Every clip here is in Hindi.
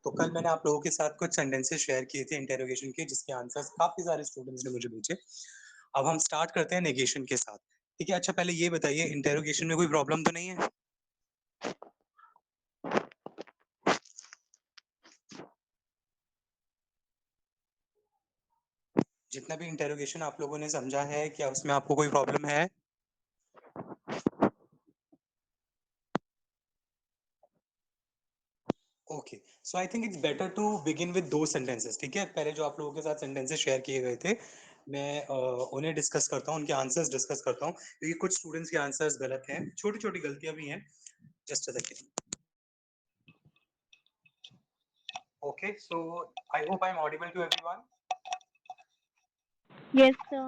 तो कल मैंने आप लोगों के साथ कुछ सेंटेंसेस शेयर किए थे इंटेरोगेशन के, जिसके आंसर्स काफी सारे स्टूडेंट्स ने मुझे भेजे। अब हम स्टार्ट करते हैं नेगेशन के साथ। ठीक है, अच्छा पहले ये बताइए, इंटेरोगेशन में कोई प्रॉब्लम तो नहीं है? जितना भी इंटेरोगेशन आप लोगों ने समझा है, क्या उसमें आपको कोई प्रॉब्लम है? Okay, so I think it's better to begin with दो सेंटेंसेस। ठीक है, पहले जो आप लोगों के साथ सेंटेंसेस शेयर किए गए थे, मैं उन्हें डिस्कस करता हूँ, उनके आंसर्स डिस्कस करता हूँ, क्योंकि कुछ स्टूडेंट्स के आंसर्स गलत हैं, छोटी छोटी गलतियां भी हैं। Just a second. Okay, so I hope I am audible to everyone. Yes, sir.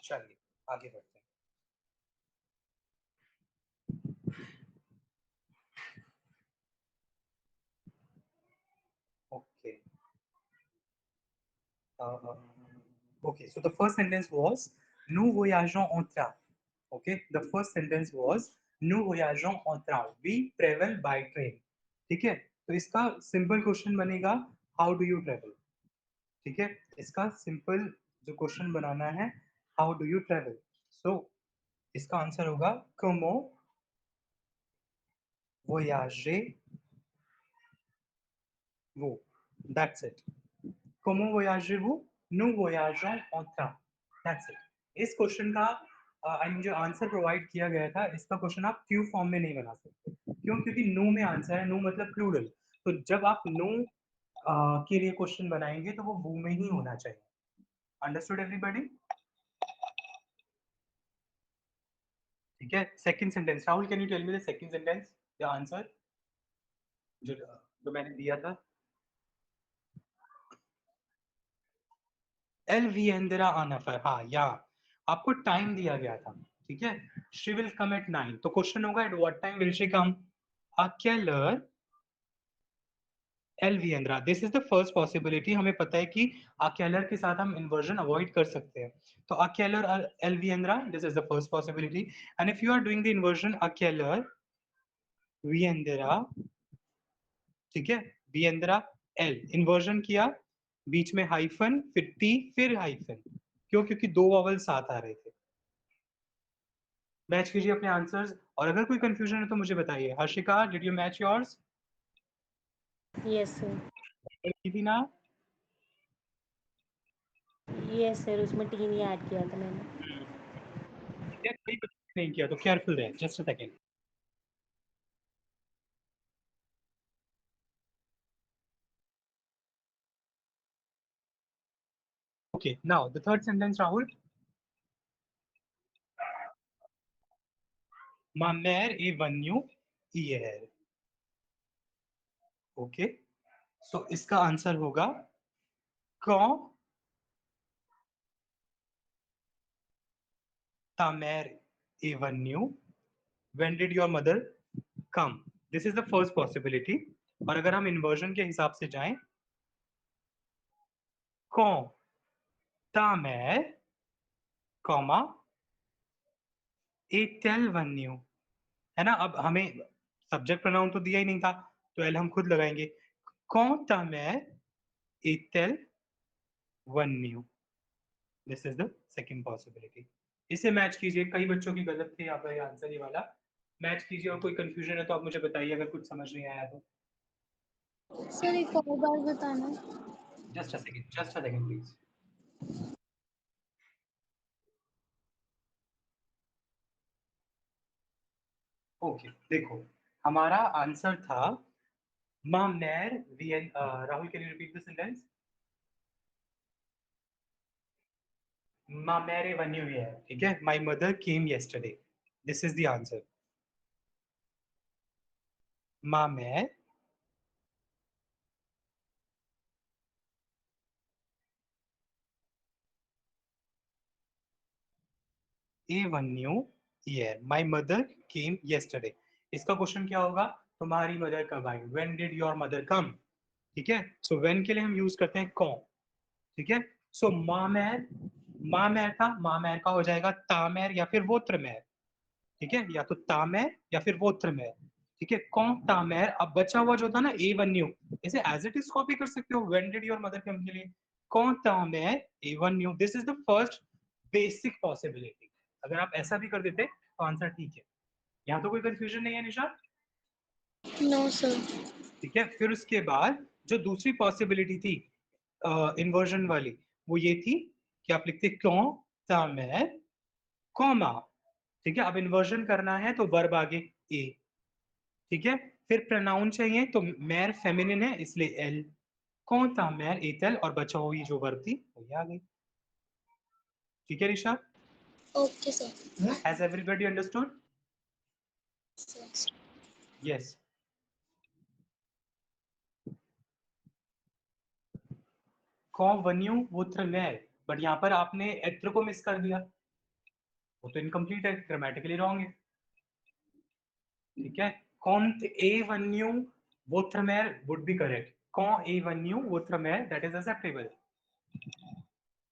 चलिए आगे बढ़ते हैं। Okay, okay, so the first sentence was nous voyageons en train. Okay, the first sentence was nous voyageons en train, we travel by train. ठीक है, तो इसका सिंपल क्वेश्चन बनेगा हाउ डू यू ट्रेवल। ठीक है, इसका सिंपल जो क्वेश्चन बनाना है, हाउ डू यू ट्रेवल। सो इसका आंसर होगा comment voyagez-vous, that's it. Comment voyagez-vous? Nous voyageons en train, that's it. इस क्वेश्चन का आई मीन जो आंसर प्रोवाइड किया गया था, इसका क्वेश्चन आप क्यू फॉर्म में नहीं बना सकते। क्यों? क्योंकि नो में आंसर है, नो मतलब प्लूरल। तो जब आप नो के लिए क्वेश्चन बनाएंगे तो वो में ही होना चाहिए। Understood everybody? ठीक है, second sentence, Rahul can you tell me the second sentence, the answer जो मैंने दिया था। एल वी इंदिरा अनफर, हाँ, यहाँ आपको टाइम दिया गया था। ठीक है, शी विल कम एट 9, तो क्वेश्चन होगा at what time will she come. अकेलर L V Indira, this is the first possibility. हमें पता है कि अकेलर के साथ हम इन्वर्जन अवॉइड कर सकते हैं, तो अकेलर L V Indira, this is the first possibility. And if you are doing the inversion अकेलर वी इंदिरा, ठीक है, वी इंदिरा एल इन्वर्जन किया, बीच में हाइफन, फिर टी, फिर हाइफन। क्यों? क्योंकि दो वॉवल साथ आ रहे थे। मैच कीजिए अपने आंसर्स, और अगर कोई कंफ्यूजन है तो मुझे बताइए। Harshika, did you match yours? Yes, sir. की थी ना? Yes, sir. उसमें टीन ही ऐड किया था मैंने. कोई नहीं किया तो केयरफुल रहे। Just a second. Okay, now the third sentence, Rahul. Ma mère est venue hier. Okay, so इसका आंसर होगा quand ta mère est venue, when did your mother come? This is the first possibility. और अगर हम इन्वर्जन के हिसाब से जाएं, quand ta mère, comma, est-elle venue, है ना? अब हमें सब्जेक्ट प्रोनाउन तो दिया ही नहीं था, तो एल हम खुद लगाएंगे। quand ta mère est-elle venue? This is the second possibility. इसे मैच कीजिए, कई बच्चों की गलत थे यहाँ पर आंसर ये वाला। मैच कीजिए, और कोई कंफ्यूजन है तो आप मुझे बताइए, अगर कुछ समझ नहीं आया तो। सर एक और बार बताना. Just a second please. Okay, देखो हमारा आंसर था मा मैर वी एन। Rahul, can you repeat the sentence? मा मैर ए वन यू है, ठीक है, my mother came yesterday, this is the answer. मा मैर ए वन न्यू ईयर, माय मदर केम यस्टरडे। इसका क्वेश्चन क्या होगा? तुम्हारी मदर कब आई, when did your mother come. ठीक है, सो व्हेन के लिए हम यूज करते हैं कौन। ठीक है, सो मामैर, मामैर था, मामैर का हो जाएगा तामैर या फिर वोत्रमैर। ठीक है, या तो तामैर या फिर वोत्रमैर। ठीक है, कौन था मैं, अब बचा हुआ जो था ना ए वन न्यू, इसे एज इट इज कॉपी कर सकते हो, when did your mother come के लिए, कौन था मैं ए वन न्यू, this is the first basic possibility. अगर आप ऐसा भी कर देते तो आंसर ठीक है। यहाँ तो कोई कंफ्यूजन नहीं है निशा? No sir. ठीक है, फिर उसके बाद जो दूसरी पॉसिबिलिटी थी इन्वर्जन वाली, वो ये थी कि आप लिखते क्यों था मैं कॉमा, ठीक है, अब इन्वर्जन करना है तो वर्ब आगे ए, ठीक है, फिर प्रोनाउन चाहिए तो मैर फेमिनिन है इसलिए एल, कौन था मैर एतल, और बचा हुई जो वर्ब थी वो ये आ गई। ठीक है Risha? Okay sir. Has everybody understood? Yes. कौन वन्यू वो मैर, बट यहाँ पर आपने एत्र को मिस कर दिया, वो तो इनकम्प्लीट है, ग्रामेटिकली रॉन्ग है। ठीक है, कौन ए वन्यू वोथ्रमेर वुड बी करेक्ट, कौन ए वन्यू वोथ्रमेर that is acceptable.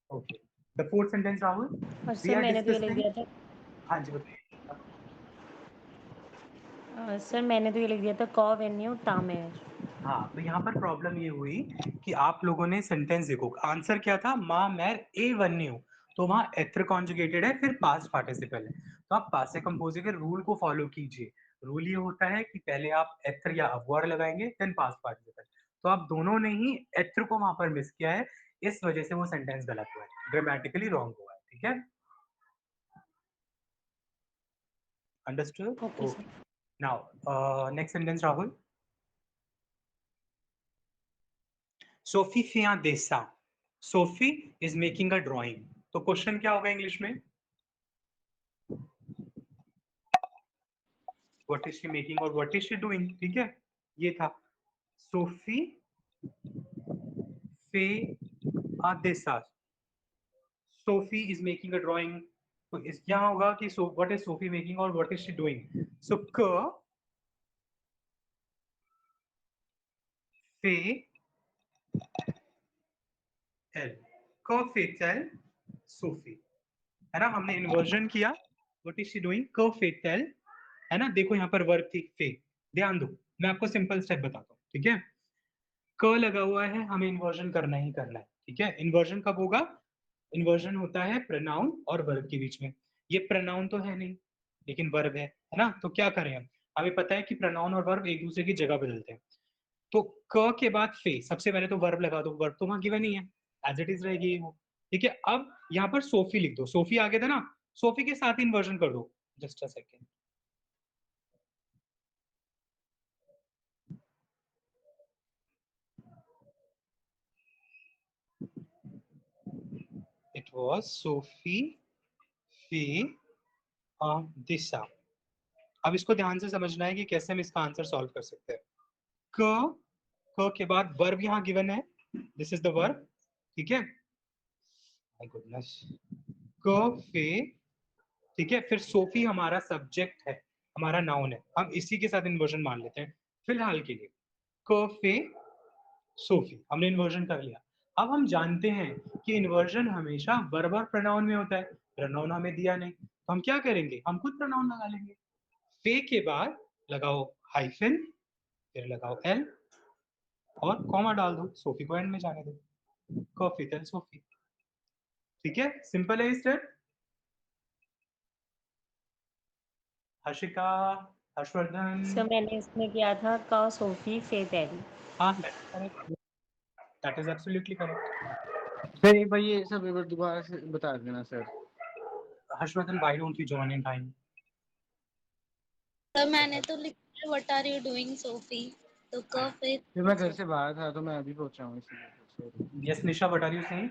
Okay, the fourth sentence Rahul, और वी सर आर मैंने तो ये लिख डिस्कसिंग। दिया था। हाँ जी बताइए। सर मैंने तो ये लिख दिया था कॉ वेन्यू तामेर। हाँ, तो यहाँ पर प्रॉब्लम ये हुई कि आप लोगों ने सेंटेंस देखो, आंसर क्या था, मा मैर ए वन्यू, तो वहां एत्र कॉन्जुगेटेड है, फिर पास्ट पार्टिसिपल है, तो आप पास्ट कंपोजिंग के रूल को फॉलो कीजिए। रूल ये होता है कि पहले आप एत्र या अवर लगाएंगे देन पास्ट पार्टिसिपल, तो आप दोनों ने ही एत्र को वहां पर मिस किया है, इस वजह से वो सेंटेंस गलत हुआ है, ग्रामेटिकली रॉन्ग हुआ है। ठीक है, understood? Okay okay, sir. Now next sentence Rahul, Sophie फिया देसा, Sophie is making a drawing, तो क्वेश्चन क्या होगा इंग्लिश में, व्हाट इज शी मेकिंग और व्हाट इज शी डूइंग। ठीक है, ये था सोफी फे आदेसा, Sophie is making a drawing, तो इस क्या होगा कि व्हाट इज सोफी मेकिंग और what is she doing, so क फे एल, क फेटल सोफी, है ना, हमने इन्वर्जन किया, व्हाट इज शी डूइंग क फेटल, है ना, देखो यहाँ पर वर्ब थी फे, ध्यान दो, मैं आपको सिंपल स्टेप बताता हूँ। ठीक है, क लगा हुआ है, हमें इन्वर्जन करना ही करना है। ठीक है, इन्वर्जन कब होगा, इन्वर्जन होता है प्रोनाउन और वर्ब के बीच में, ये प्रोनाउन तो है नहीं लेकिन वर्ब है ना, तो क्या करें हम, हमें पता है कि प्रोनाउन और वर्ब एक दूसरे की जगह बदलते हैं, तो क के बाद फे, सबसे पहले तो वर्ब लगा दो, वर्ब तो वहां गिवन ही है, एज इट इज रहेगी वो। ठीक है, अब यहाँ पर सोफी लिख दो, सोफी आगे था ना, सोफी के साथ इन्वर्जन कर दो, just a second, it was Sophie फी दिशा। अब इसको ध्यान से समझना है कि कैसे हम इसका आंसर सॉल्व कर सकते हैं। क के बाद वर्ब यहाँ गिवन है, दिस इज द वर्ब। ठीक है, माय गुडनेस, क फे, ठीक है, फिर सोफी हमारा सब्जेक्ट है, हमारा नाउन है, हम इसी के साथ इन्वर्जन मान लेते हैं फिलहाल के लिए, क फे सोफी, हमने इन्वर्जन कर लिया। अब हम जानते हैं कि इन्वर्जन हमेशा वर्ब और प्रोनाउन में होता है, प्रोनाउन हमें दिया नहीं, तो हम क्या करेंगे, हम खुद प्रोनाउन लगा लेंगे, फे के बाद लगाओ हाइफन, फिर लगाओ एल और कॉमा डाल दो, सोफी को एंड में जाने दो, कॉफी टेल सोफी। ठीक है, सिंपल है स्टेप। हर्षिका, हर्षवर्धन, सर मैंने इसमें किया था का सोफी फे पेरी। हाँ that is correct, that is absolutely correct. Sir एक बार ये सब एक बार दोबारा से बता देना sir. Harshvardhan, why don't you join in time? Sir मैंने तो लिखा है what are you doing Sophie, तो क फिर फिर मैं घर से बाहर था तो मैं अभी पहुंचा हूँ इसलिए। Yes Nisha, what are you saying?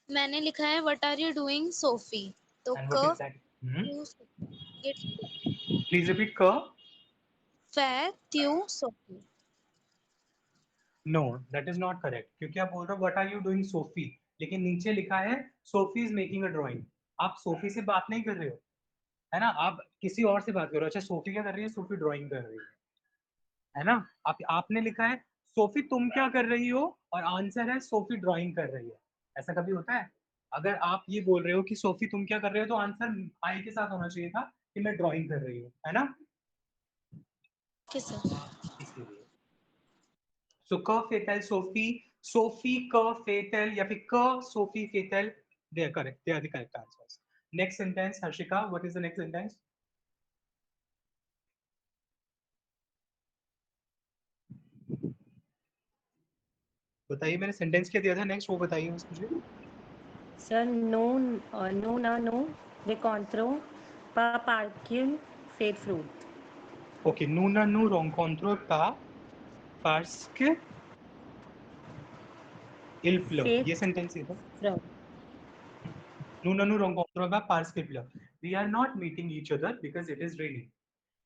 मैंने लिखा है what are you doing Sophie, तो एंड व्हाट क इज दैट? त्यू गेट प्लीज रिपीट, क, फे त्यू Sophie. No that is not correct, क्योंकि आप बोल रहे हो what are you doing Sophie, लेकिन नीचे लिखा है Sophie is making a drawing, आप सोफी से बात नहीं कर रहे हो, है ना, आप किसी और से बात कर रहे हो। अच्छा, सोफी क्या कर रही है, सोफी ड्राइंग कर रही है ना, आपने लिखा है सोफी तुम क्या कर रही हो, और आंसर है सोफी ड्राइंग कर रही है, ऐसा कभी होता है? अगर आप ये बोल रहे हो कि सोफी तुम क्या कर रहे हो, तो आंसर आई के साथ होना चाहिए था कि मैं ड्राइंग कर रही हूँ, है ना। Okay sir. इसीलिए सो क फेटल सोफी, सोफी क फेटल या फिर क सोफी फेटल, they are correct, they are the correct answers. Next sentence Harshika, what is the next sentence? बताइए, मैंने सेंटेंस क्या दिया था नेक्स्ट, वो बताइए मुझे. सर नो ना नो रिकॉन्ट्रो पा पार्किल फेड फ्रूट. ओके, नूना नू रोंकोंट्रो पा पार्स्क il pleu, फेड ये सेंटेंस है. Fruit. Nuna nu roncontro ba pars que pleu. We are not meeting each other because it is raining.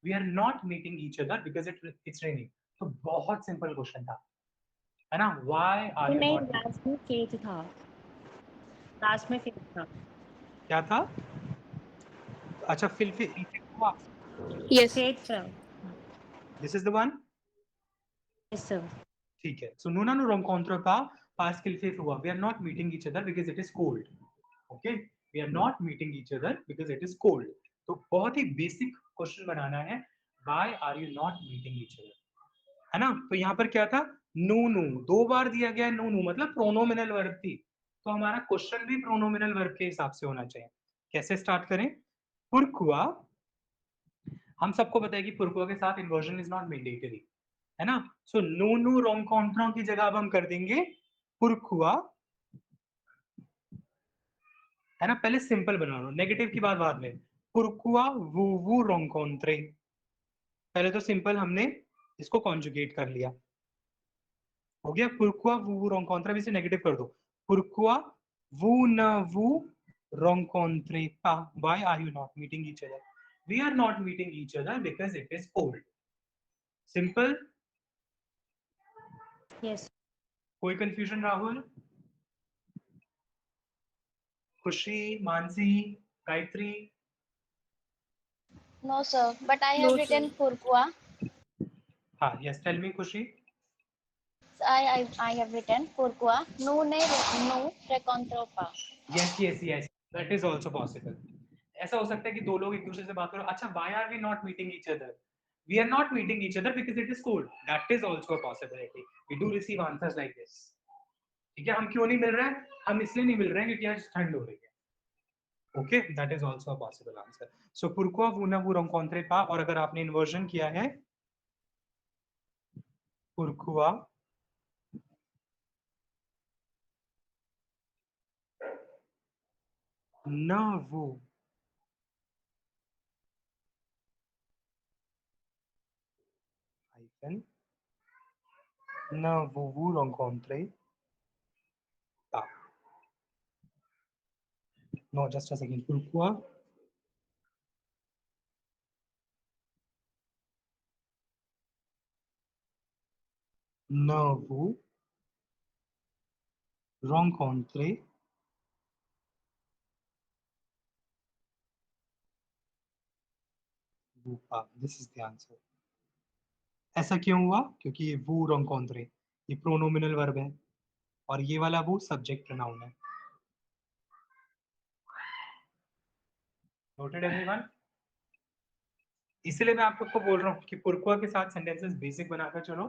We are not meeting each other because it's raining. तो बहुत सिंपल क्वेश्चन था, है ना? Why are you नहीं, not meeting? लास्ट में फेड था. लास्ट में फेड था. क्या था? अच्छा, फिल हुआ. यस। फेड फ्रूट. This is the one. Yes sir. ठीक है. So nuna nu roncontro pa pars que huwa. We are not meeting each other because it is cold. Okay? We are not meeting each other because it is cold. तो बहुत ही बेसिक क्वेश्चन बनाना है. Why are you not meeting each other? है ना? तो यहाँ पर क्या था? नू नू, दो बार दिया गया नू नू, मतलब प्रोनोमिनल वर्ब थी. तो हमारा क्वेश्चन भी प्रोनोमिनल वर्ब के हिसाब से होना चाहिए. कैसे स्टार्ट करें? पुरकुआ. हम सबको पता है कि पुरकुआ के साथ इन्वर्जन इज नॉट मैंडेटरी, है ना? सो नू नू रोंकोंट्रो की जगह अब हम कर देंगे पुरकुआ, है ना? पहले सिंपल बना लो, नेगेटिव की बात बाद में. पुरकुआ वू रोंकोंट्रे. पहले तो सिंपल हमने इसको कॉन्जुगेट कर लिया, हो गया. पुरकुआ वू रोंकोंट्रे भी से नेगेटिव कर दो. पुरकुआ वू न वू रोंकोंट्रे पा. Why are you not meeting each other? We are not meeting each other because it is cold. Simple. Yes. कोई confusion Rahul, Khushi, Mansi, Gayatri? No sir, but I have written pourquoi. हाँ, yes, tell me Khushi. I have written pourquoi nous ne nous rencontrons pas. Yes yes yes, that is also possible. ऐसा हो सकता है कि दो लोग एक दूसरे से बात करो, अच्छा why are we not meeting each other? We are not meeting each other because it is cold. That is also a possibility. We do receive answers like this. ठीक है, हम क्यों नहीं मिल रहे हैं? हम इसलिए नहीं मिल रहे हैं क्योंकि आज ठंड हो रही है. Okay, that is also a possible answer. So pourquoi vous ne vous rencontrez pas, और अगर आपने इन्वर्जन किया है pourquoi ne vous hyphen ne vous vous rencontrez pas. No, just a second. Pourquoi ne vous rencontrez vous pas? This is the answer. ऐसा क्यों हुआ? क्योंकि ये वो rencontre ये प्रोनोमिनल वर्ब है और ये वाला वो सब्जेक्ट प्रोनाउन है. Noted everyone? इसलिए मैं आप सबको बोल रहा हूँ कि पुरकुआ के साथ सेंटेंसेस बेसिक बनाकर चलो,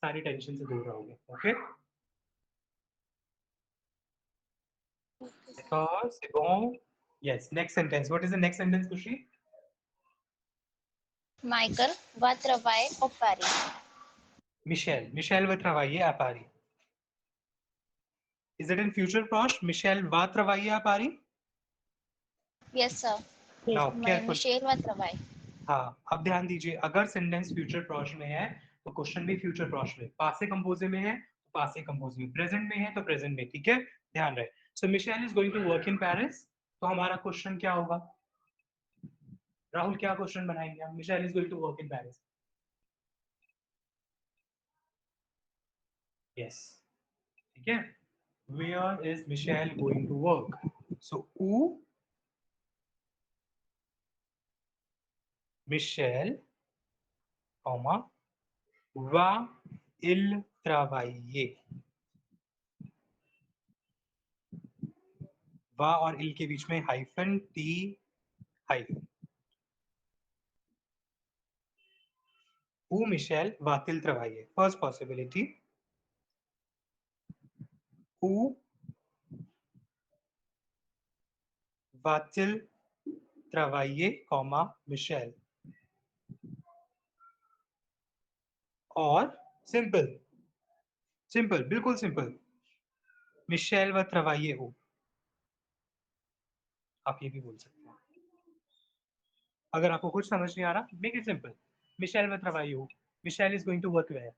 सारी टेंशन से दूर रहोगे. Okay, c'est bon. Yes, next sentence. What is the next sentence, Kushi? Michael va travailler au Paris. Michel va travailler à Paris. Is it in future past? Michel va travailler à Paris? Yes sir. Yes. Now careful. Michelle va travailler. हाँ, अब ध्यान दीजिए, अगर सेंटेंस फ्यूचर प्रॉश में है तो क्वेश्चन भी फ्यूचर प्रॉश में. पासे कंपोजे में है तो पासे कंपोजे में, प्रेजेंट में है तो प्रेजेंट में. ठीक है, ध्यान रहे. So Michel is going to work in Paris. तो हमारा क्वेश्चन क्या होगा? राहुल, क्या क्वेश्चन बनाएंगे हम? Michel is going to work in Paris. Yes, ठीक है. Where is Michel going to work? So ऊ Michel, va il travailler. वा और इल के बीच में हाइफन, टी हाइफन. ऊ मिशेल वातिल travailler. First possibility. ऊ वातिल travailler, comma मिशेल. और सिंपल बिल्कुल सिंपल, मिशेल व travailler ऊ. आप ये भी बोल सकते हैं. अगर आपको कुछ समझ नहीं आ रहा, मेक इट सिंपल. मिशेल व travailler ऊ. Michelle is going to work where.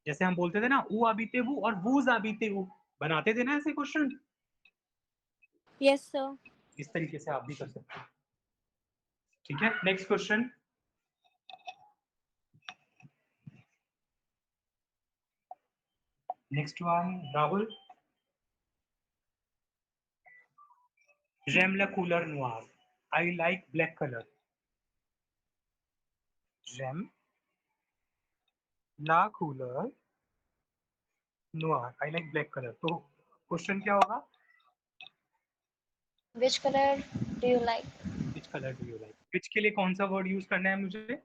जैसे हम बोलते थे ना, ऊ आबीते वू और वूज आबीते ऊ, बनाते थे ना ऐसे क्वेश्चन. Yes, sir. इस तरीके से आप भी कर सकते हैं. ठीक है, next question. Next one, Rahul. J'aime la couleur noire. I like black color. J'aime la couleur noire. I like black color. तो क्वेश्चन क्या होगा? Which color do you like? Which color do you like? Which के लिए कौन सा वर्ड यूज करना है मुझे?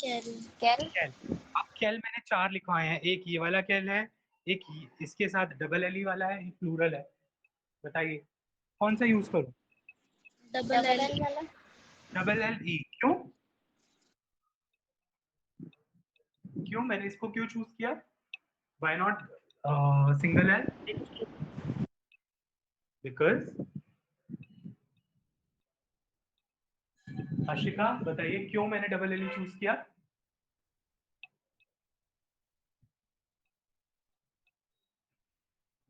कैरी. Carry? कैल. अब कैल मैंने 4 लिखवाए हैं. एक ये वाला कैल है, एक इसके साथ डबल एल वाला है, एक प्लूरल है. बताइए कौन सा यूज करूं? Double L. वाला? Double L E. क्यों? क्यों मैंने इसको क्यों चूज किया? Why not single L? Because Ashika बताइए क्यों मैंने डबल एल चूज किया?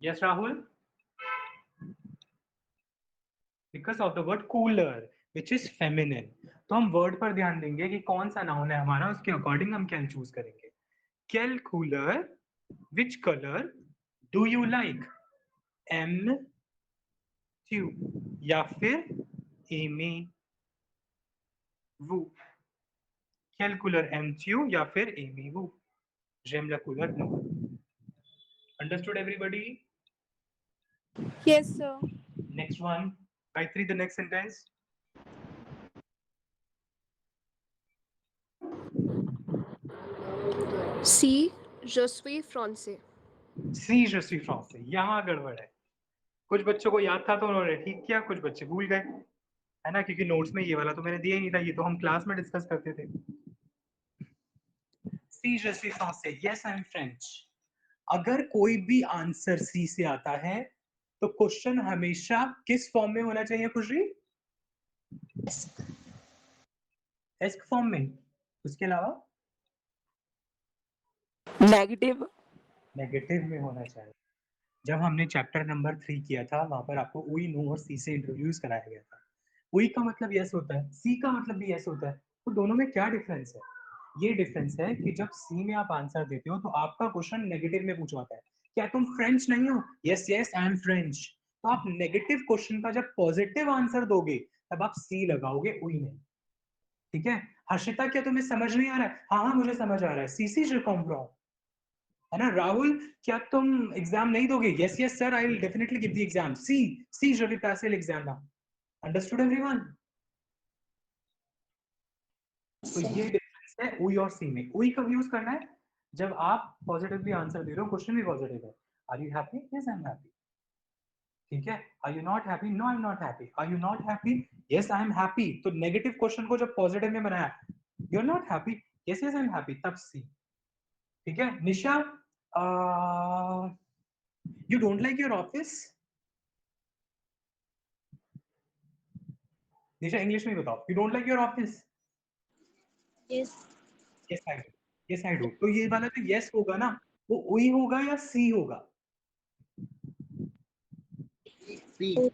Yes, Rahul. Because of the word cooler, which is feminine. तो हम वर्ड पर ध्यान देंगे कि कौन सा नाउन है हमारा, उसके अकॉर्डिंग हम कैन चूज करेंगे. कैल कूलर. Which colour do you like? एम ट्यू या फिर एमी वू. कैल कूलर एम ट्यू या फिर एमी वू. J'aime la couleur noire. Understood everybody? Yes, sir. Next one. Write the next sentence. Si, je suis français. Si, je suis français. यहाँ गड़बड़ है. कुछ बच्चों को याद था तो उन्होंने ठीक किया, कुछ बच्चे भूल गए, है ना, क्योंकि नोट्स में ये वाला तो मैंने दिया ही नहीं था, ये तो हम क्लास में डिस्कस करते थे. Si, je suis français. Yes, I am French. अगर कोई भी आंसर सी से आता है तो क्वेश्चन हमेशा किस फॉर्म में होना चाहिए खुशी? एस्क फॉर्म में. उसके अलावा नेगेटिव में होना चाहिए. जब हमने चैप्टर नंबर 3 किया था, वहां पर आपको उई, नो और सी से इंट्रोड्यूस कराया गया था. उई का मतलब यस होता है, सी का मतलब भी यस होता है. तो दोनों में क्या डिफरेंस है? ये डिफरेंस है कि जब सी में आप आंसर देते हो तो आपका क्वेश्चन नेगेटिव में पूछवाता है. क्या तुम फ्रेंच नहीं हो? Yes yes I M French. तो आप नेगेटिव क्वेश्चन का जब पॉजिटिव आंसर दोगे तब आप सी लगाओगे, उई नहीं. ठीक है. हर्षिता, क्या तुम्हें समझ नहीं आ रहा है? हाँ हाँ मुझे समझ आ रहा है. सी जे कॉम्प्रो, है ना. राहुल, क्या तुम एग्जाम नहीं दोगे? Yes yes sir, I will definitely give the exam. सी je vais passer l'examen. Understood everyone? तो ये डिफरेंस है उई और सी में. उई कब यूज करना है? जब आप पॉजिटिवली आंसर दे रहे हो, क्वेश्चन भी पॉजिटिव है. Are you happy? Yes I am happy. ठीक है. Are you not happy? No I am not happy. Are you not happy? Yes I am happy. तो नेगेटिव क्वेश्चन को जब पॉजिटिव में बनाया, you are not happy? Yes yes I am happy, तब सी. ठीक है. Nisha, you don't like your office? Nisha English में बताओ. You don't like your office? Yes. Yes I do. Yes I do. तो ये वाला जो yes होगा ना, वो उई होगा या सी होगा? C.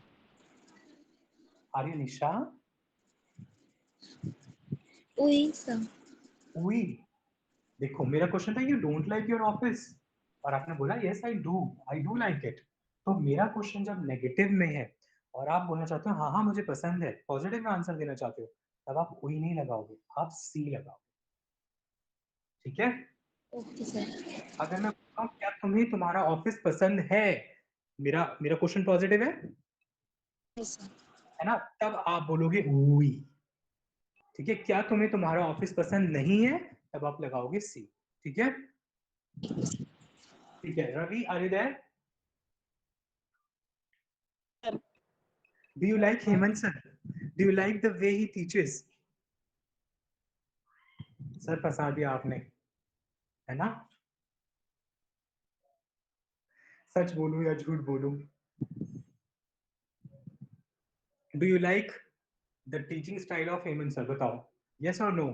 Are you निशा? उई सर. उई. देखो मेरा क्वेश्चन था you don't like your office और आपने बोला yes I do like it. तो मेरा क्वेश्चन जब नेगेटिव में है और आप बोलना चाहते हो हाँ हाँ मुझे पसंद है, पॉजिटिव में आंसर देना चाहते हो, तब आप उई नहीं लगाओगे, आप सी लगाओगे. ठीक है. Okay sir. अगर मैं पूछता हूँ क्या तुम्हें तुम्हारा ऑफिस पसंद है, मेरा मेरा क्वेश्चन पॉजिटिव है, यस सर. है ना, तब आप बोलोगे उई. ठीक है, क्या तुम्हें तुम्हारा ऑफिस पसंद नहीं है, तब आप लगाओगे सी। ठीक है, ठीक है। Ravi, are you there? Do you like Hemant sir? Do you like the way he teaches? Sir फंसा दिया आपने, है ना? सच बोलूं या झूठ बोलूं? Do you like the teaching style of Hemant sir? बताओ, yes or no?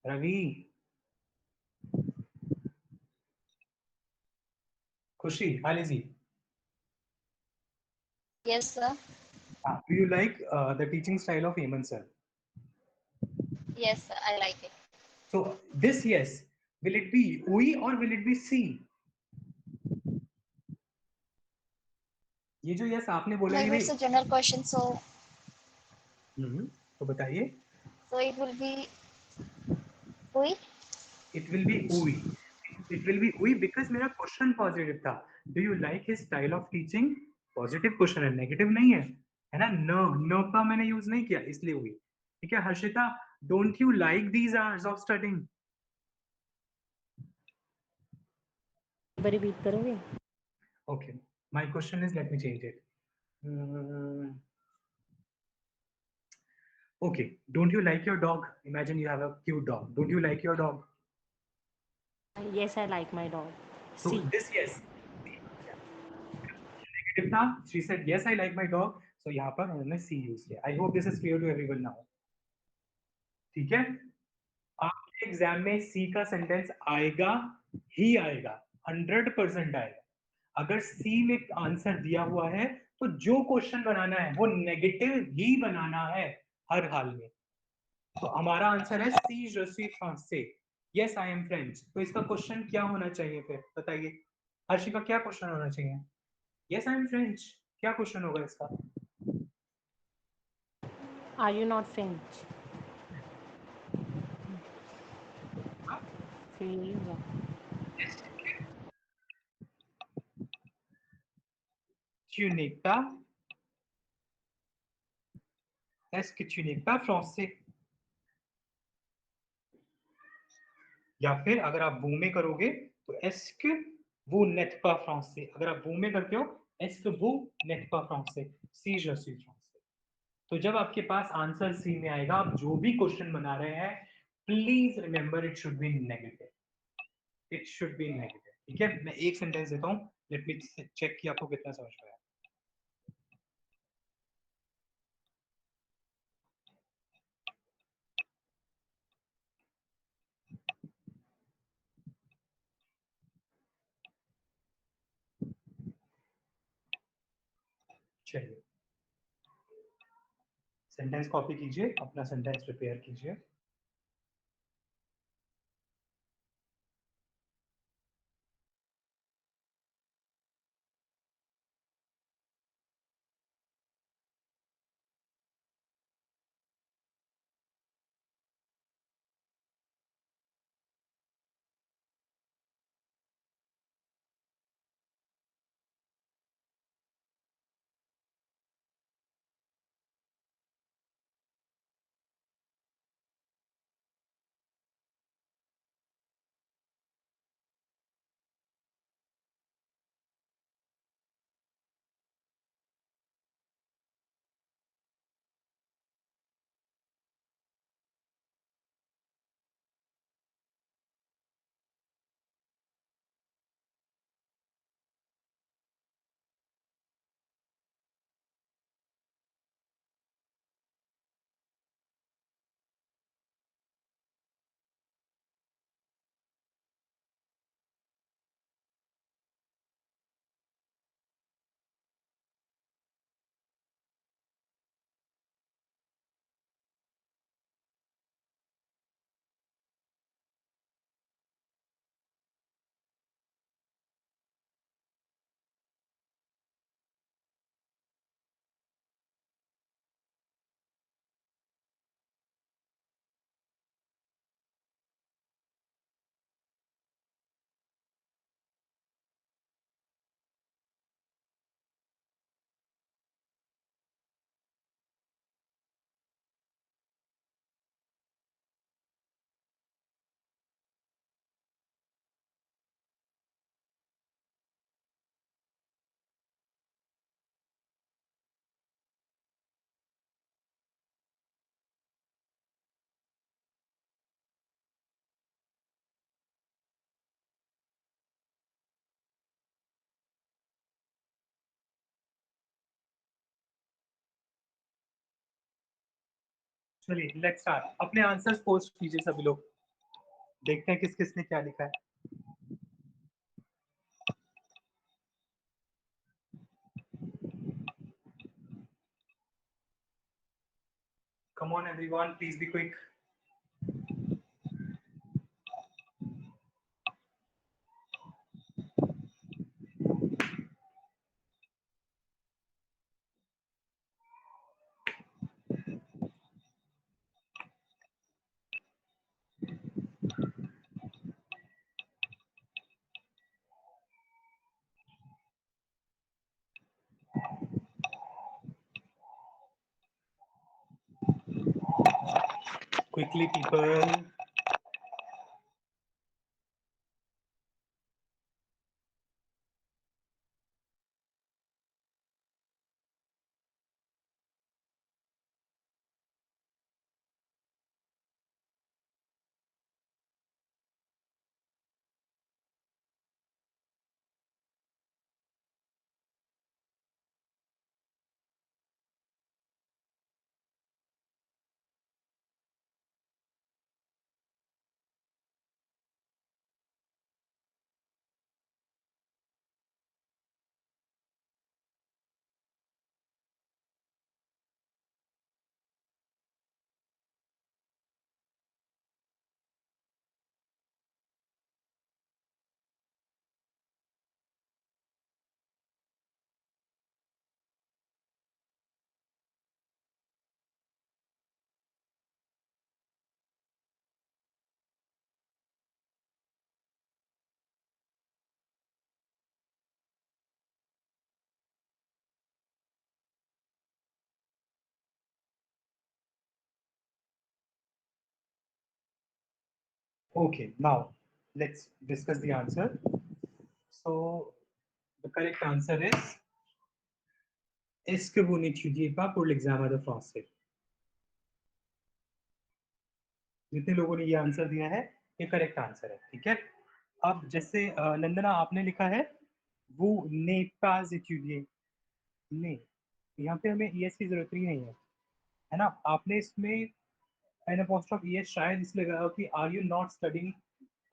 रवि, खुशी, how is he? Yes, sir. Do you like the teaching style of Hemant sir? Yes, sir. I like it. So this yes, will it be we or will it be C? ये जो yes आपने बोला Like ये it's a general question, so तो बताइए। it will be we. It will be we. It will be we because मेरा क्वेश्चन पॉजिटिव था। Do you like his style of teaching? Positive question है, नेगेटिव नहीं है ना? नो, नो का मैंने यूज नहीं किया, इसलिए हुई। ठीक है Harshita, don't you like these hours of studying? बड़ी बीट करोगे? Okay, my question is, let me change it. Okay, don't you like your dog? Imagine you have a cute dog. Don't you like your dog? Yes, I like my dog. So C. this yes, negative था. She said yes, I like my dog. So यहाँ पर उन्होंने C use किया. I hope this is clear to everyone now. ठीक है, आपके एग्जाम में C का सेंटेंस आएगा ही आएगा, 100% आएगा। अगर C में आंसर दिया हुआ है तो जो क्वेश्चन बनाना है वो नेगेटिव ही बनाना है हर हाल में। तो हमारा आंसर है सी, je suis français, yes I am French। तो इसका क्वेश्चन क्या होना चाहिए फिर बताइए, हर्षी का क्या क्वेश्चन होना चाहिए? yes I am French, क्या क्वेश्चन होगा इसका? Are you not French? Please. Tu n'es pas, est-ce que tu n'es pas français? या फिर अगर आप vous में करोगे तो est-ce que vous n'êtes pas français? अगर आप vous में करते हो est-ce que vous n'êtes pas français? si je suis français। तो जब आपके पास आंसर सी में आएगा, आप जो भी क्वेश्चन बना रहे हैं, please remember it should B negative, it should B negative. ठीक है, मैं एक सेंटेंस देता हूँ, लेट मी चेक कि आपको कितना समझ में आया। चलिए, सेंटेंस कॉपी कीजिए, अपना सेंटेंस प्रिपेयर कीजिए। चलिए लेट्स स्टार्ट, अपने आंसर्स पोस्ट कीजिए सभी लोग, देखते हैं किस किस ने क्या लिखा है। Come on everyone, please be quick. Quickly people. Okay, now let's discuss the answer. So the correct answer is, est-ce que vous n'étudiez pas pour l'examen de français? जितने लोगों ने ये आंसर दिया है ये करेक्ट आंसर है, ठीक है। अब जैसे नंदना आपने लिखा है वो ने pas étudié, ने यहाँ पे हमें es की जरूरत ही नहीं है ना। आपने इसमें एन अपोस्ट्रोफ es शायद इसलिए लगाया कि are you not studying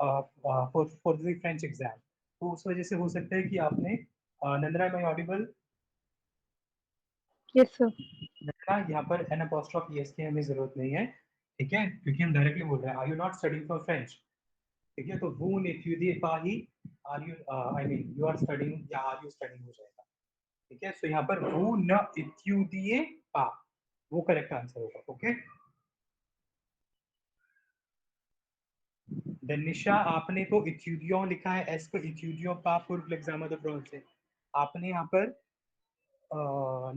for the French exam, तो उस वजह से हो सकता है कि आपने Nandana am I audible? Yes sir. Nandana यहाँ पर एन अपोस्ट्रोफ es की हमें जरूरत नहीं है, ठीक है, क्योंकि हम डायरेक्टली बोल रहे हैं are you not studying for French, ठीक है। तो वो नेफ्यूदी पाही are you I mean you are studying या आर यू स्टडिंग हो जाएगा, ठीक है। सो यहाँ पर वो न इत्यूदिए पा, वो करेक्ट आंसर होगा, ओके। निशा आपने तो इत्यूदियो लिखा है, एस को इत्यूदियो पा पूर्व एग्जाम द फ्रांस, आपने यहाँ पर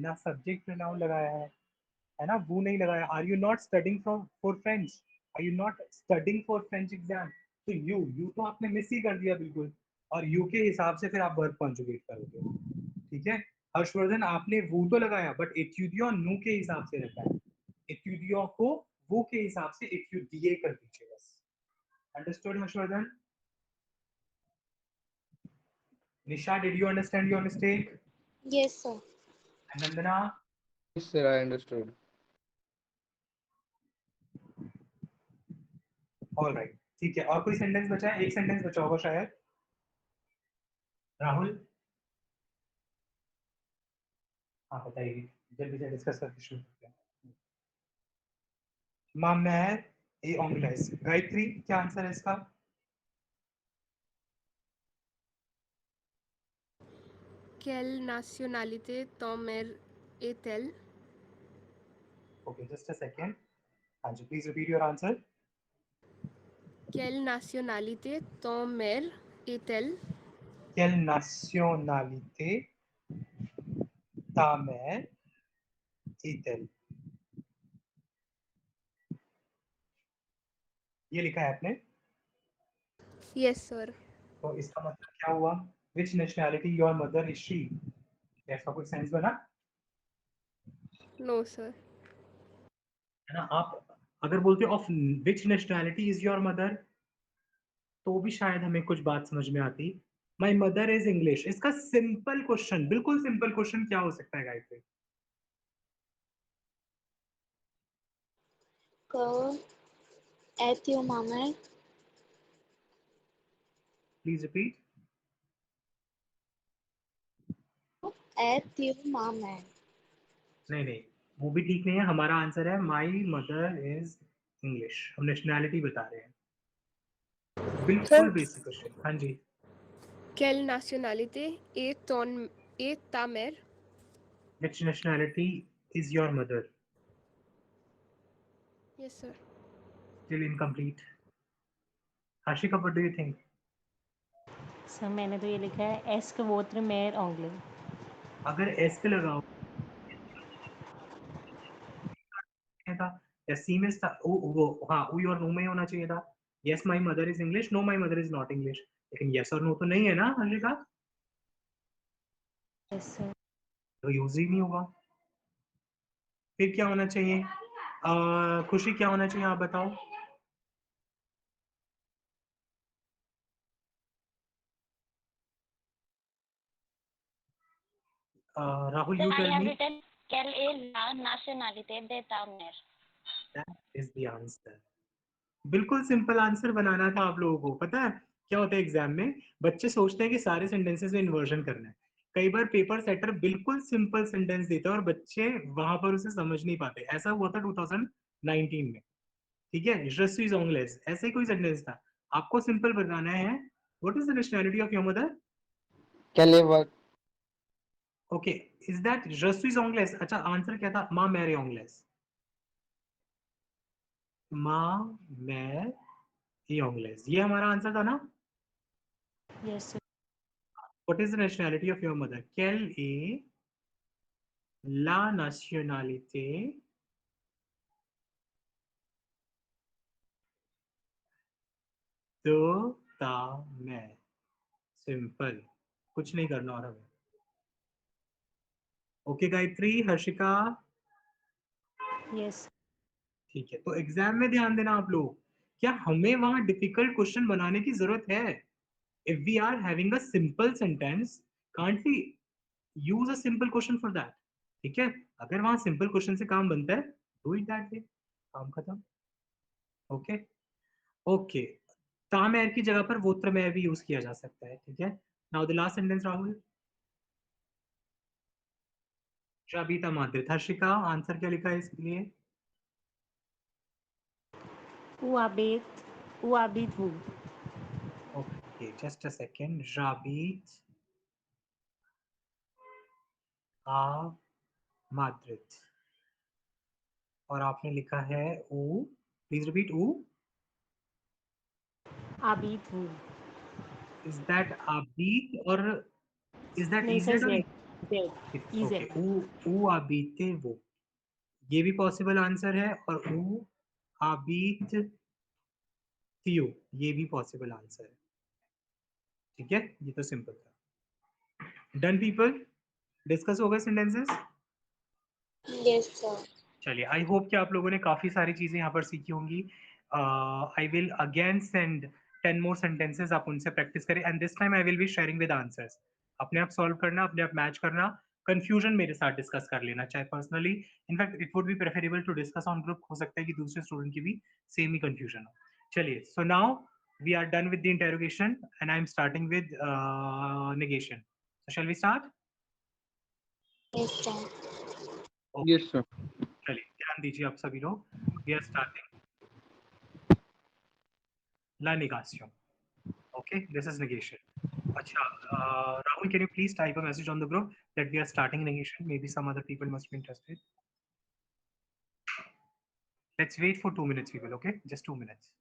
ना सब्जेक्ट प्रोनाउन लगाया है ना, वो नहीं लगाया। Are you not studying for French, are you not studying for French exam, तो यू तो आपने मिस ही कर दिया बिल्कुल, और यू के हिसाब से फिर आप वर्ब कॉन्जुगेट करोगे, ठीक है। हर्षवर्धन आपने वो तो लगाया बट एट्यूडियो नु के हिसाब से रखा है, एट्यूडियो को वो के हिसाब से एट्यूडिए कर दीजिए बस। Understood Harshvardhan? Nisha, did you understand your mistake? Yes, sir. Nandana? Yes, sir, I understood. All right, ठीक है। और कोई सेंटेंस बचा है? एक सेंटेंस बचा होगा शायद। राहुल? हाँ बताइए, जल्दी से डिस्कस करके शुरू करते हैं। Ma mère est anglaise. Gayatri, क्या आंसर है इसका? Quelle nationalité ton mère est-elle? Okay, just a second. हाँ जी, please repeat your answer. Quelle nationalité ton mère est-elle? Quelle nationalité ta mère est-elle? ये लिखा है आपने, Yes, sir. तो इसका मतलब क्या हुआ? Which nationality your mother is she? ऐसा कोई सेंस बना? No, sir. है ना। आप अगर बोलते of which nationality is your mother, तो भी शायद हमें कुछ बात समझ में आती। माई मदर इज इंग्लिश, इसका सिंपल क्वेश्चन, बिल्कुल सिंपल क्वेश्चन क्या हो सकता है Gayatri? Go at your mama. Please repeat. At your mama. नहीं, वो भी ठीक नहीं है। हमारा आंसर है माई मदर इज इंग्लिश। हम नेशनैलिटी बता रहे हैं। बिल्कुल बेसिक क्वेश्चन। हाँ जी। Quelle nationalité est ta mère? Which nationality is your mother? Yes, sir. Still incomplete. Harshika, what do you think? Sir मैंने तो ये लिखा है एस्क वोत्र मेयर ओंगले। अगर एस पे लगाओ था या सी में था, वो हाँ ऊ और नो में होना चाहिए था। Yes my mother is English, know my mother is not English. लेकिन यस और नो तो नहीं है ना हर्षिका, यस सर। तो यूज ही नहीं होगा। फिर क्या होना चाहिए? खुशी क्या होना चाहिए, आप बताओ। Rahul, you I tell have me. written quelle est la nationalité de ta mère? That is the answer. बिल्कुल सिंपल आंसर बनाना था आप लोगों को। पता है क्या होता है एग्जाम में? बच्चे सोचते हैं कि सारे सेंटेंसेस में इन्वर्जन करना है। कई बार पेपर सेटर बिल्कुल सिंपल सेंटेंस देता है और बच्चे वहां पर उसे समझ नहीं पाते। ऐसा हुआ था 2019 में। ठीक है, je suis anglaise ऐसे ही कोई सेंटेंस था। आपको सिंपल बताना है what is the nationality of your mother. Quelle est votre okay, is that je suis anglaise? अच्छा, आंसर क्या था? माँ मैरे anglaise। माँ मैं anglaise, ये हमारा आंसर था ना। Yes sir. What is the nationality of your mother? Quelle est la nationalité de ta mère? Simple, कुछ नहीं करना और हमें। ओके गायत्री, हर्षिका, यस ठीक है। तो एग्जाम में ध्यान देना आप लोग, क्या हमें वहां डिफिकल्ट क्वेश्चन बनाने की जरूरत है? If we are having a simple sentence, can't we use a simple question for that? ठीक है, अगर वहां सिंपल क्वेश्चन से काम बनता है, डू इट दैट वे, काम खत्म। ओके ओके, तामेर की जगह पर वोत्रमेय भी यूज किया जा सकता है। ठीक है, now the last sentence Rahul. शाबिता माद्रित। हर्षिका, आंसर क्या लिखा है इसके लिए? ऊ आबिद वू। Okay, just a second. राबीत आ माद्रित, और आपने लिखा है ऊ। Please repeat. ऊ, आबिद वू। इज दैट आबीत और इज दैट नहीं सर इजेड और? जेड। जेड ओके, इजेड। ऊ आबीते वो, ये भी पॉसिबल आंसर है। और ऊ आबीत तियो, ये भी पॉसिबल आंसर है। ठीक है, ये तो सिंपल था। डन पीपल, डिस्कस हो गए सेंटेंसेस। Yes, sir. चलिए, आई होप कि आप लोगों ने काफी सारी चीजें यहाँ पर सीखी होंगी। I will again send 10 more sentences, आप उनसे प्रैक्टिस करें and this time I will be sharing with answers. अपने आप सॉल्व करना, अपने आप मैच करना, कंफ्यूजन मेरे साथ डिस्कस कर लेना, चाहे personally. In fact it would be preferable to discuss on group. हो सकता है कि दूसरे स्टूडेंट की भी सेम ही कंफ्यूजन हो। चलिए, so now we are done with the interrogation and I'm starting with negation. So shall we start? Yes, sir. Okay. Yes, sir. चलिए, ध्यान दीजिए आप सभी लोग। We are starting la negation. Okay, this is negation. Acha, Rahul, can you please type a message on the group that we are starting negation? Maybe some other people must be interested. Let's wait for 2 minutes, people. Okay, just 2 minutes.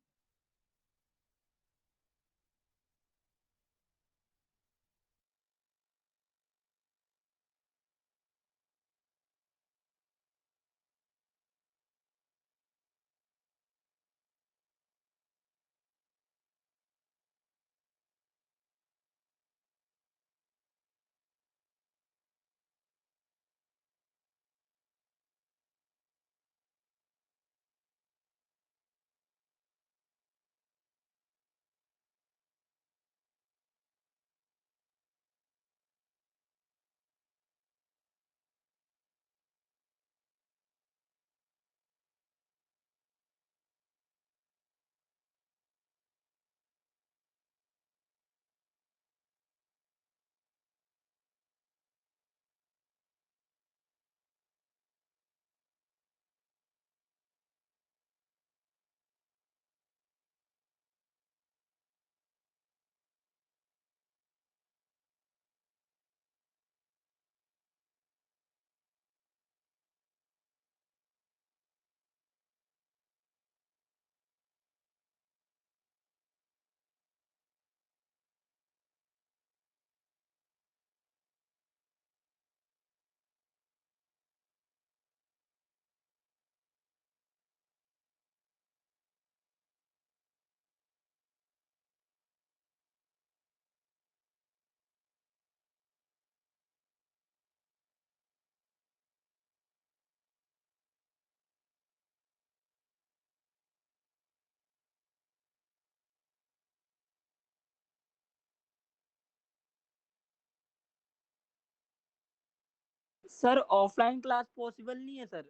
Sir offline class possible नहीं है सर।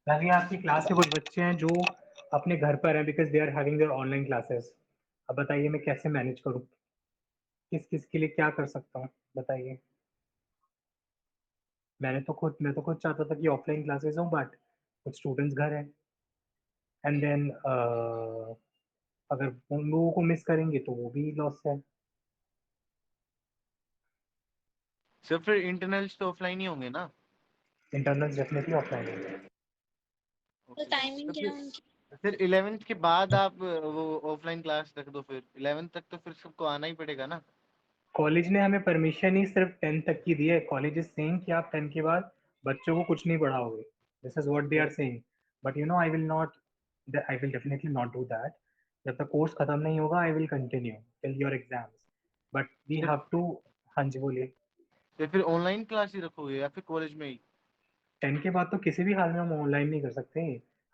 अभी आपकी क्लास में कुछ बच्चे हैं जो अपने घर पर हैं because they are having their online classes. अब बताइए मैं कैसे मैनेज करूँ, किस किस के लिए क्या कर सकता हूँ बताइए। मैं तो खुद चाहता था कि ऑफलाइन क्लासेस हों, बट कुछ स्टूडेंट्स घर हैं एंड देन अगर उन लोगों को मिस करेंगे तो वो भी लॉस है। सर फिर इंटरनल्स तो ऑफलाइन ही होंगे ना। इंटरनल्स डेफिनेटली ऑफलाइन है। तो टाइमिंग तो क्या है उनकी? फिर 11th के बाद आप वो ऑफलाइन क्लास रख दो, फिर 11th तक तो फिर सबको आना ही पड़ेगा ना। कॉलेज ने हमें परमिशन ही सिर्फ 10 तक की दी है। कॉलेज इज सेइंग कि आप 10 के बाद बच्चों को कुछ नहीं पढ़ाओगे। This is what they are saying, but you know I will definitely not do that. जब तक कोर्स खत्म नहीं होगा I will continue till your exams, but we have to. हाँ जी बोलिए। तो फिर ऑनलाइन क्लास ही रखोगे या फिर कॉलेज में ही? 10 के बाद तो किसी भी हाल में हम ऑनलाइन नहीं कर सकते।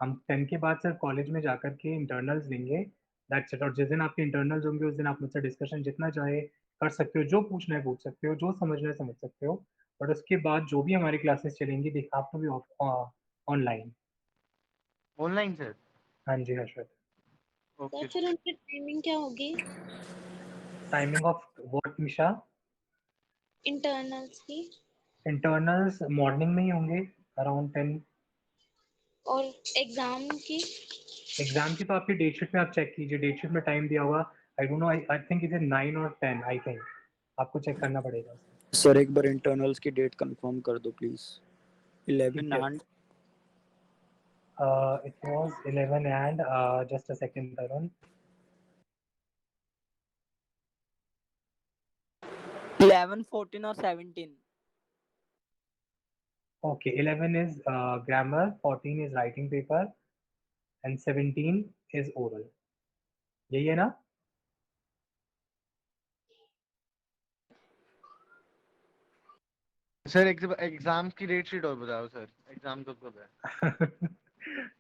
हम 10 के बाद सिर्फ कॉलेज में जाकर के इंटरनल्स लेंगे, दैट्स इट। और जिस दिन आपके इंटरनल्स होंगे उस दिन आप मुझसे डिस्कशन जितना चाहे कर सकते हो, जो पूछना है पूछ सकते हो, जो समझना है समझ सकते हो। बट उसके बाद जो भी हमारी क्लासेस चलेंगी they have to be online. Online sir. हाँ जी हर्षद। तो ओके। फिर उनकी टाइमिंग क्या होगी timing of what Nisha? Internals की? इंटरनल्स मॉर्निंग में ही होंगे अराउंड 10। और एग्जाम की? एग्जाम की तो आपकी डेट शीट में आप चेक कीजिए, डेट शीट में टाइम दिया होगा। I don't know, I think is 9 और 10 आई थिंक। आपको चेक करना पड़ेगा। सर एक बार इंटरनल्स की डेट कंफर्म कर दो please. 11 Yes. And It was 11 and just a second, Tarun. 11, 14 और 17। Okay, 11 is grammar, 14 is writing paper, and 17 is oral. यही है ना? सर एग्जाम की डेट शीट और बताओ सर, एग्जाम कब है?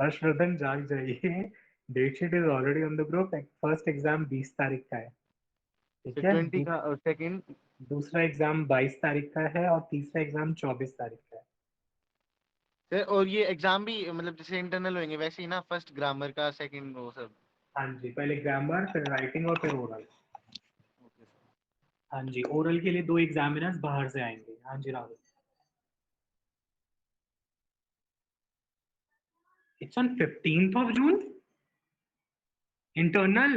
हर्षवर्धन जाग जाइए। Date sheet is already on the group. First exam 20 तारीख का है, ठीक फिर है। 20 का और सेकंड? दूसरा एग्जाम 22 तारीख का है और तीसरा एग्जाम 24 तारीख का है। सर और ये एग्जाम भी मतलब जैसे इंटरनल होंगे वैसे ही ना, फर्स्ट ग्रामर का, सेकंड वो सब? हाँ जी, पहले ग्रामर फिर राइटिंग और फिर ओरल। Okay sir. हाँ जी, ओरल के लिए 2 एग्जामिनर्स बाहर से आएंगे। हाँ जी Rahul. It's on 15th of June internal.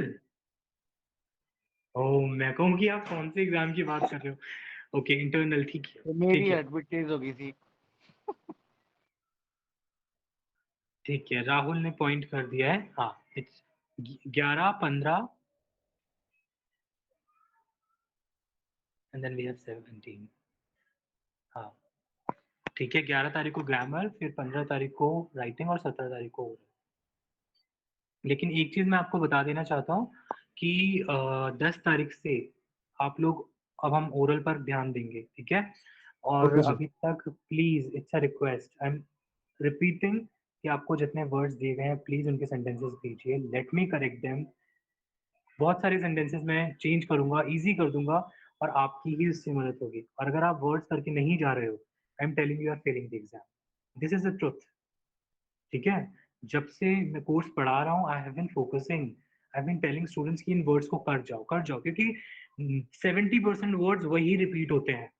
Oh, मैं कहूँ कि आप कौन से एग्जाम की बात कर रहे हो। ओके इंटरनल, ठीक है तो ठीक मेरी है एडवर्टाइज हो गई थी। ठीक है। राहुल ने पॉइंट कर दिया है। हाँ, it's 11, 15 and then we have 17। हाँ ठीक है, 11 तारीख को ग्रामर, फिर 15 तारीख को राइटिंग और 17 तारीख को oral। लेकिन एक चीज मैं आपको बता देना चाहता हूँ कि 10 तारीख से आप लोग, अब हम ओरल पर ध्यान देंगे, ठीक है। और ओके सर। अभी तक please, it's a request, I am repeating कि आपको जितने वर्ड्स दिए गए हैं प्लीज उनके सेंटेंसेस भेजिए, लेट मी करेक्ट देम। बहुत सारे सेंटेंसेस मैं चेंज करूंगा, इजी कर दूंगा, और आपकी ही उससे मदद होगी। और अगर आप वर्ड्स करके नहीं जा रहे हो, I am telling you are failing the exam. This is the truth, ठीक है। जब से मैं कोर्स पढ़ा रहा हूँ I have been focusing, I have been telling students कि इन वर्ड्स को कर जाओ, क्योंकि 70% वर्ड्स वही रिपीट होते हैं।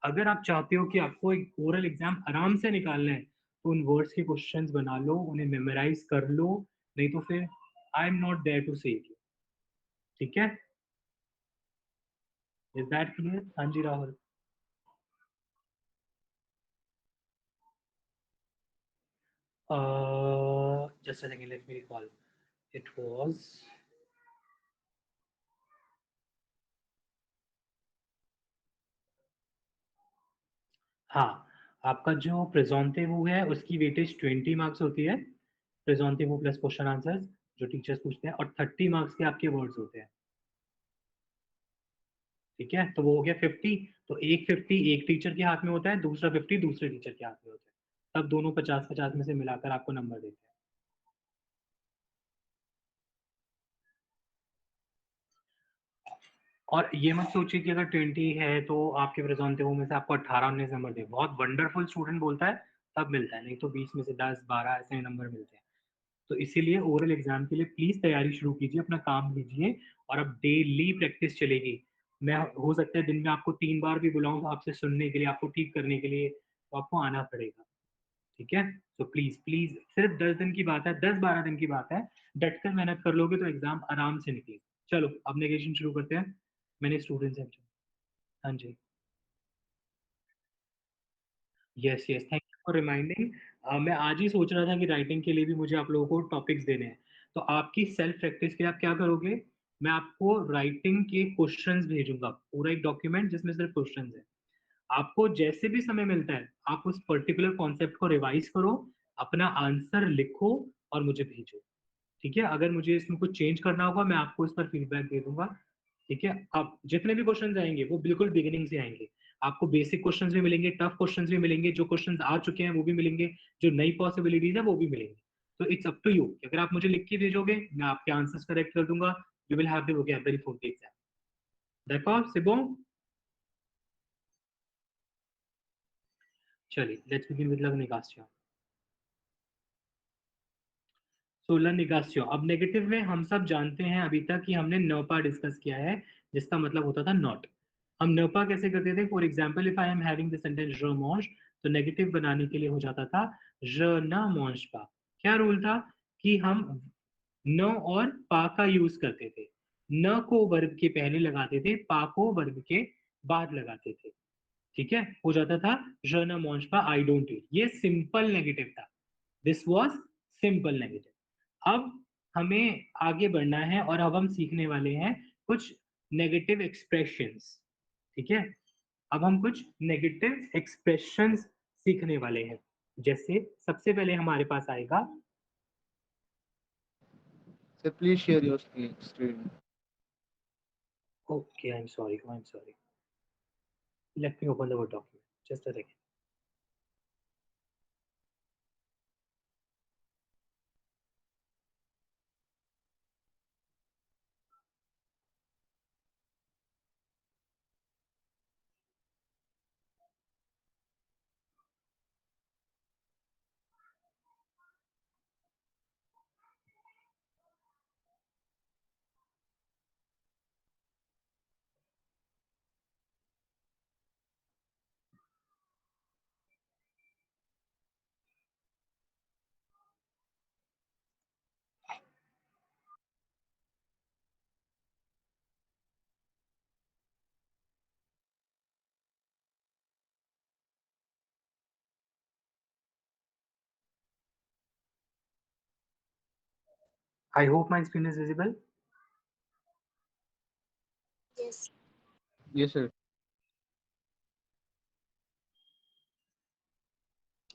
अगर आप चाहते हो कि आपको एक ओरल एग्जाम आराम से निकालना है तो उन वर्ड्स के क्वेश्चंस बना लो, उन्हें मेमोराइज कर लो, नहीं तो फिर I am not there to save you, ठीक है। Is that clear? हाँ जी Rahul. Just a second, let me recall. It was, हाँ, आपका जो प्रेजोंटिव है उसकी वेटेज 20 मार्क्स होती है। प्रेजोंटिव प्लस क्वेश्चन आंसर्स जो टीचर्स पूछते हैं, और 30 मार्क्स के आपके वर्ड्स होते हैं, ठीक है। तो वो हो गया 50। तो एक 50 एक टीचर के हाथ में होता है, दूसरा 50 दूसरे टीचर के हाथ में होता है। तब दोनों 50-50 में से मिलाकर आपको नंबर देते हैं। और ये मत सोचिए कि अगर 20 है तो आपके प्रेजेंटेबल में से आपको 18-19 नंबर दे, बहुत वंडरफुल स्टूडेंट बोलता है तब मिलता है, नहीं तो 20 में से 10-12 ऐसे नंबर मिलते हैं। तो इसीलिए ओरल एग्जाम के लिए प्लीज तैयारी शुरू कीजिए, अपना काम कीजिए और अब डेली प्रैक्टिस चलेगी। मैं हो सकता है दिन में आपको 3 बार भी बुलाऊं तो आपसे सुनने के लिए, आपको ठीक करने के लिए, तो आपको आना पड़ेगा, ठीक है? तो प्लीज प्लीज, सिर्फ 10 दिन की बात है, 10-12 दिन की बात है, डटकर मेहनत कर लोगे तो एग्जाम आराम से निकलेगा। चलो अब नेगेशन शुरू करते हैं। मैंने स्टूडेंट्स हैं। हाँ जी, yes yes, thank you for reminding. मैं आज ही सोच रहा था कि राइटिंग के लिए भी मुझे आप लोगों को टॉपिक्स देने हैं। तो आपकी सेल्फ प्रैक्टिस के लिए आप क्या करोगे, मैं आपको राइटिंग के क्वेश्चंस भेजूंगा, पूरा एक डॉक्यूमेंट जिसमें सिर्फ क्वेश्चंस है। आपको जैसे भी समय मिलता है आप उस पर्टिकुलर कॉन्सेप्ट को रिवाइज करो, अपना आंसर लिखो और मुझे भेजो, ठीक है? अगर मुझे इसमें कुछ चेंज करना होगा मैं आपको इस पर फीडबैक दे दूंगा, ठीक है? अब जितने भी क्वेश्चंस आएंगे वो बिल्कुल बिगिनिंग से आएंगे, आपको बेसिक क्वेश्चंस भी मिलेंगे, टफ क्वेश्चंस भी मिलेंगे, जो क्वेश्चंस आ चुके हैं वो भी मिलेंगे, जो नई पॉसिबिलिटीज है वो भी मिलेंगे। तो इट्स अप टू यू, अगर आप मुझे लिख के भेजोगे मैं आपके आंसर्स करेक्ट कर दूंगा, you will have the vocabulary for the exam. देखो सिबो, चलिए लेट्स बिगिन विद लर्निंग। सोलर निगासियो, अब नेगेटिव में हम सब जानते हैं अभी तक कि हमने नपा डिस्कस किया है, जिसका मतलब होता था नॉट। हम नपा कैसे करते थे, for example if I am having the sentence र मॉन्श, तो नेगेटिव बनाने के लिए हो जाता था र न मॉन्श पा। क्या रूल था कि हम न और पा का यूज करते थे, न को वर्ग के पहले लगाते थे, पा को वर्ग के बाद लगाते थे, ठीक है? हो जाता था र न मॉन्श पा आई डोंट रीड, ये सिंपल नेगेटिव था, दिस वाज सिंपल नेगेटिव। अब हमें आगे बढ़ना है और अब हम सीखने वाले हैं कुछ नेगेटिव एक्सप्रेशंस, ठीक है? अब हम कुछ नेगेटिव एक्सप्रेशंस सीखने वाले हैं। जैसे सबसे पहले हमारे पास आएगा, Sir, please share your screen. Okay I am sorry, I am sorry, let me open the word document, just a second. I hope my screen is visible. Yes. Yes, sir.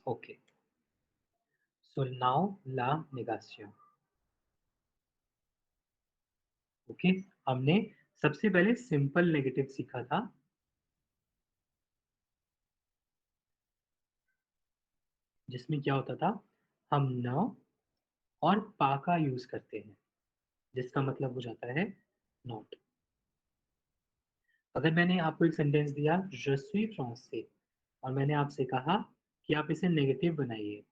Okay, so now ला नेगासियो। ओके, हमने सबसे पहले सिंपल नेगेटिव सीखा था, जिसमें क्या होता था, हम न और पा का यूज करते हैं, जिसका मतलब हो जाता है नॉट। अगर मैंने आपको एक सेंटेंस दिया je suis français और मैंने आपसे कहा कि आप इसे नेगेटिव बनाइए,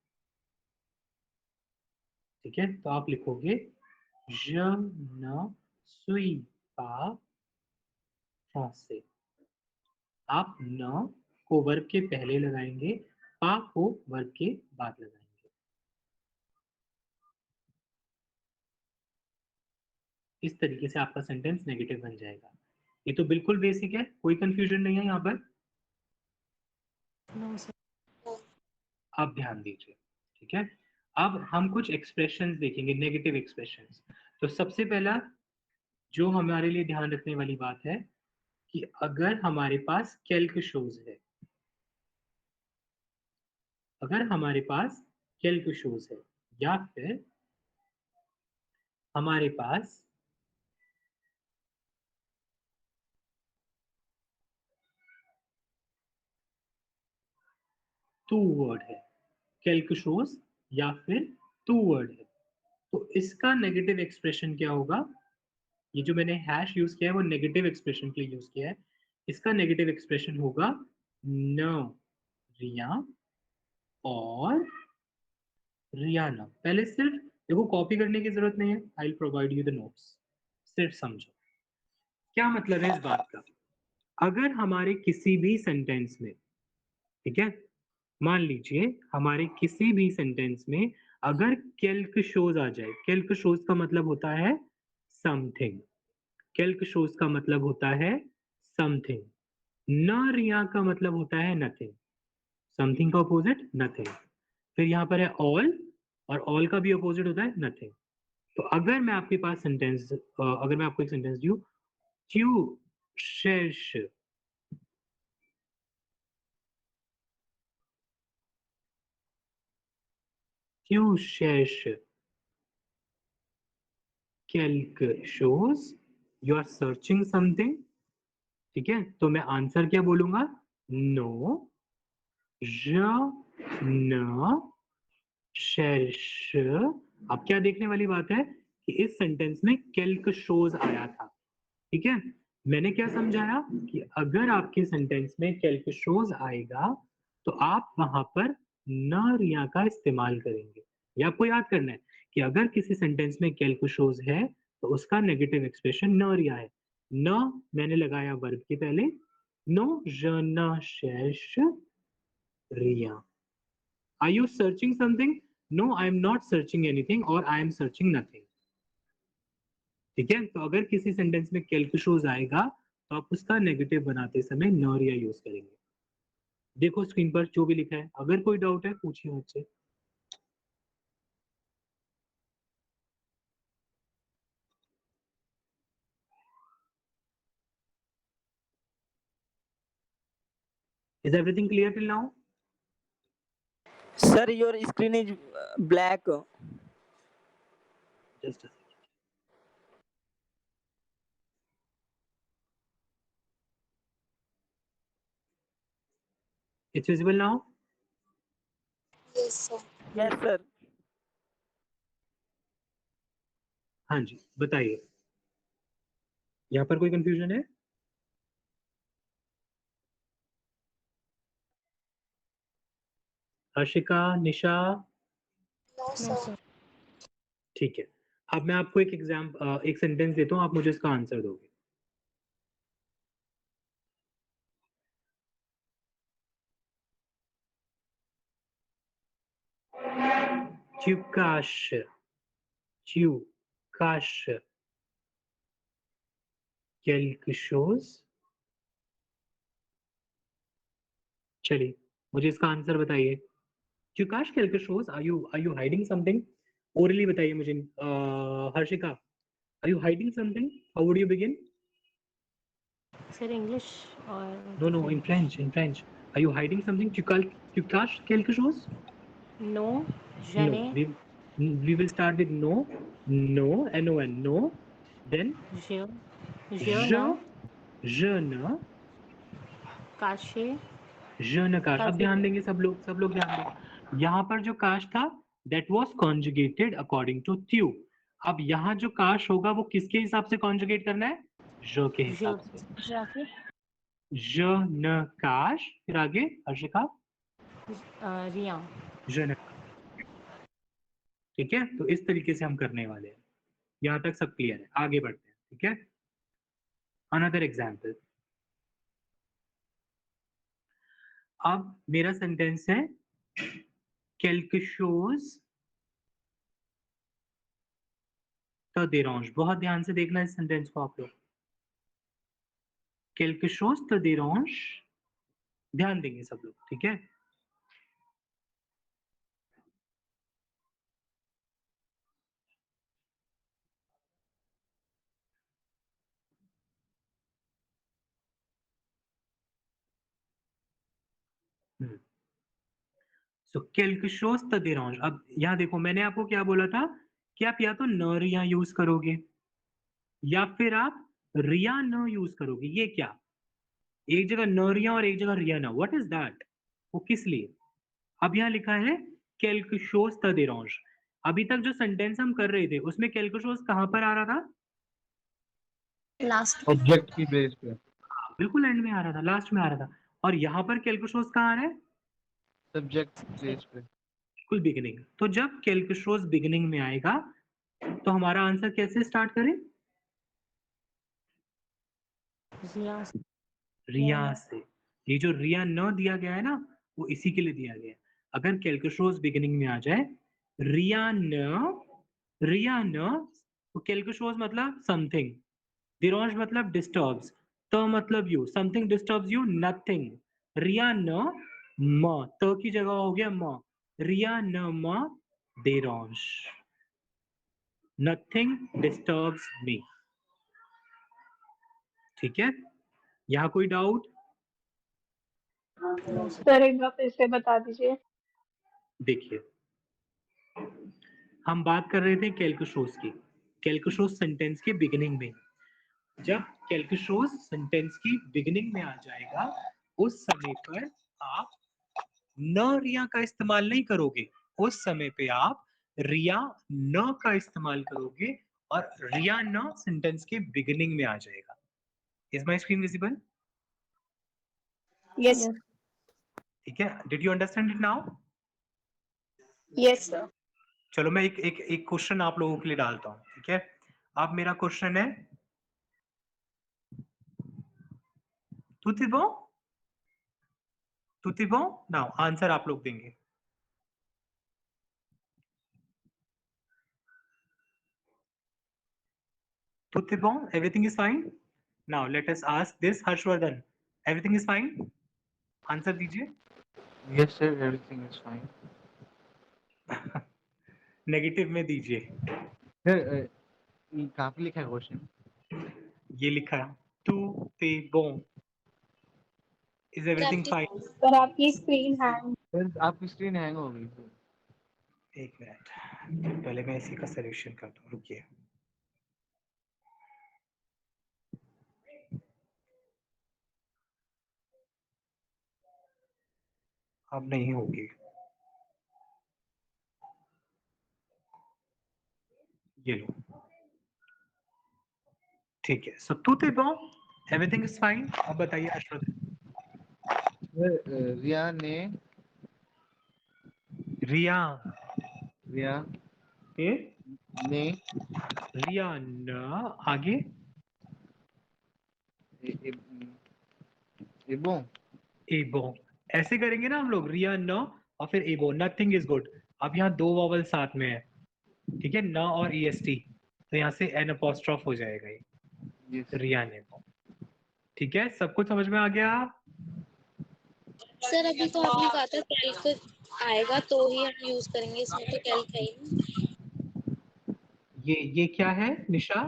ठीक है? तो आप लिखोगे je ne suis pas français। आप न को वर्ब के पहले लगाएंगे, पा को वर्ब के बाद लगाएंगे। इस तरीके से आपका सेंटेंस नेगेटिव बन जाएगा। ये तो बिल्कुल बेसिक है, कोई कंफ्यूजन नहीं है यहाँ पर। No sir. आप ध्यान दीजिए, ठीक है? अब हम कुछ एक्सप्रेशंस देखेंगे, नेगेटिव एक्सप्रेशंस। तो सबसे पहला जो हमारे लिए ध्यान रखने वाली बात है कि अगर हमारे पास कैल्क शोज है, अगर हमारे पास कैल्क शोज है या फिर हमारे पास टू वर्ड है, कैल्क शोज या फिर टू वर्ड है, तो इसका नेगेटिव एक्सप्रेशन क्या होगा, ये जो मैंने हैश यूज किया है वो नेगेटिव एक्सप्रेशन के लिए यूज किया है। इसका नेगेटिव एक्सप्रेशन होगा न रिया और रियाना। पहले सिर्फ देखो, कॉपी करने की जरूरत नहीं है, I will provide you the notes, सिर्फ समझो क्या मतलब है इस बात का। अगर हमारे किसी भी सेंटेंस में, ठीक है, मान लीजिए हमारे किसी भी सेंटेंस में अगर केल्क शोज आ जाए, केल्क शोज का मतलब होता है समथिंग, केल्क शोज का मतलब होता है समथिंग, न रिया का मतलब होता है नथिंग, समथिंग का अपोजिट नथिंग, फिर यहाँ पर है ऑल, और ऑल का भी अपोजिट होता है नथिंग। तो अगर मैं आपके पास सेंटेंस, अगर मैं आपको एक सेंटेंस दूं, ट्यू शेष, ट्यू शेष quelque chose, you are searching something, ठीक है, तो मैं आंसर क्या बोलूंगा, नो je ne cherche। अब क्या देखने वाली बात है कि इस सेंटेंस में quelque chose आया था, ठीक है। मैंने क्या समझाया कि अगर आपके सेंटेंस में quelque chose आएगा तो आप वहां पर न रिया का इस्तेमाल करेंगे। ये आपको याद करना है कि अगर किसी सेंटेंस में quelque chose है तो उसका नेगेटिव एक्सप्रेशन न रिया है। न मैंने लगाया वर्ब के पहले, no je ne cherche Riya. Are you searching something, no I am not searching anything, और आई एम सर्चिंग नथिंग, ठीक है। तो अगर किसी सेंटेंस में quelque chose आएगा तो आप उसका नेगेटिव बनाते समय न रिया यूज करेंगे। देखो स्क्रीन पर जो भी लिखा है, अगर कोई डाउट है पूछिए मुझसे। Is everything clear till now? Sir, your screen is black. Just a second. It's visible now? Yes, sir. Yes, sir. हाँ जी, बताइए, यहाँ पर कोई कंफ्यूजन है? Harshika, Nisha? No, no sir. Sir. ठीक है, अब मैं आपको एक एक सेंटेंस देता हूँ, आप मुझे इसका आंसर दोगे। Tu caches, tu caches quelque chose। चलिए, मुझे इसका आंसर बताइए। Tu caches quelque chose, are you hiding something? Orally बताइए मुझे। Harshika, are you hiding something? How would you begin? Sir English और No, in French, in French. Are you hiding something? Tu caches quelque chose? No No, जने we will start with no, no, N-O-N, no. Then je je, न je ne, काशे je ne cache। अब काशे ध्यान देंगे सब लोग ध्यान दें। यहाँ पर जो काश था that was conjugated according to Thew। अब यहाँ जो काश होगा वो किसके हिसाब से कॉन्जुगेट करना है, je के हिसाब से। जाके je ne cache, फिर आगे हर्षिका, रिया। je ne, ठीक है। तो इस तरीके से हम करने वाले हैं। यहाँ तक सब क्लियर है, आगे बढ़ते हैं, ठीक है। अनदर एग्जाम्पल, अब मेरा सेंटेंस है quelque chose te dérange। बहुत ध्यान से देखना इस सेंटेंस को आप लोग। quelque chose te dérange, ध्यान देंगे सब लोग, ठीक है। सो quelque chose te dérange। अब यहाँ देखो, मैंने आपको क्या बोला था कि आप या तो न रिया यूज करोगे या फिर आप रिया न यूज करोगे। ये क्या, एक जगह न रिया और एक जगह रिया न, व्हाट इज दैट, वो किस लिए। अब यहाँ लिखा है quelque chose te dérange। अभी तक जो सेंटेंस हम कर रहे थे उसमें quelque chose कहाँ पर आ रहा था, लास्ट ऑब्जेक्ट की बेस पे बिल्कुल एंड में आ रहा था, लास्ट में आ रहा था। और यहाँ पर quelque chose कहाँ आ रहा है? सब्जेक्ट बेस पे बिल्कुल बिगिनिंग। तो जब quelque chose बिगिनिंग में आएगा तो हमारा आंसर कैसे स्टार्ट करें? रिया रिया से। ये जो रिया न दिया गया है ना, वो इसी के लिए दिया गया है। अगर quelque chose बिगिनिंग में आ जाए, रिया न, तो quelque chose मतलब समथिंग, डिरोंज मतलब डिस्टर्ब्स, त मतलब you, something disturbs you, nothing. रिया न म, त की जगह हो गया म, रिया न म डिरोंज, नथिंग डिस्टर्ब्स मी। ठीक है, यहाँ कोई डाउट? नो सर एक बार फिर से बता दीजिए। देखिए, हम बात कर रहे थे quelque chose की। quelque chose सेंटेंस के बिगिनिंग में, जब quelque chose सेंटेंस की बिगिनिंग में आ जाएगा, उस समय पर आप न रिया का इस्तेमाल नहीं करोगे, उस समय पे आप रिया न का इस्तेमाल करोगे और रिया न सेंटेंस के बिगिनिंग में आ जाएगा। Is my screen visible? Yes ठीक है, did you understand it now? Yes sir. चलो मैं एक क्वेश्चन आप लोगों के लिए डालता हूँ, ठीक है? अब मेरा क्वेश्चन है, तुति बो नाउ आंसर आप लोग देंगे। तुति बो, everything is fine? Now let us ask this Harshvardhan, everything is fine? Answer दीजिए। Yes sir everything is fine negative में दीजिए। सर कहाँ पे लिखा है क्वेश्चन ये लिखा है, तू ते बो, इज एवरीथिंग फाइन? सर आपकी स्क्रीन हैंग। सर आपकी स्क्रीन हैंग हो गई सर एक मिनट, पहले मैं इसी का सोल्यूशन करता हूँ, रुकिए। अब नहीं होगी, ये लो। ठीक है, सो तू ते बो, एवरीथिंग इज फाइन। अब बताइए हर्षवर्धन। सर रिया ने रिया रिया ए, ने रिया न, आगे एबो एबो। ऐसे करेंगे ना हम लोग, रिया न और फिर एबो, नथिंग इज गुड। अब यहाँ दो वॉवल साथ में है, ठीक है, न और EST, तो यहाँ से एन अपोस्ट्रोफ हो जाएगा ये, यस रिया ने बो। ठीक है, सब कुछ समझ में आ गया? सर अभी तो आपने कहा था कैल्क आएगा तो ही हम यूज करेंगे, इसमें तो कैल्क है ही नहीं। ये क्या है निशा?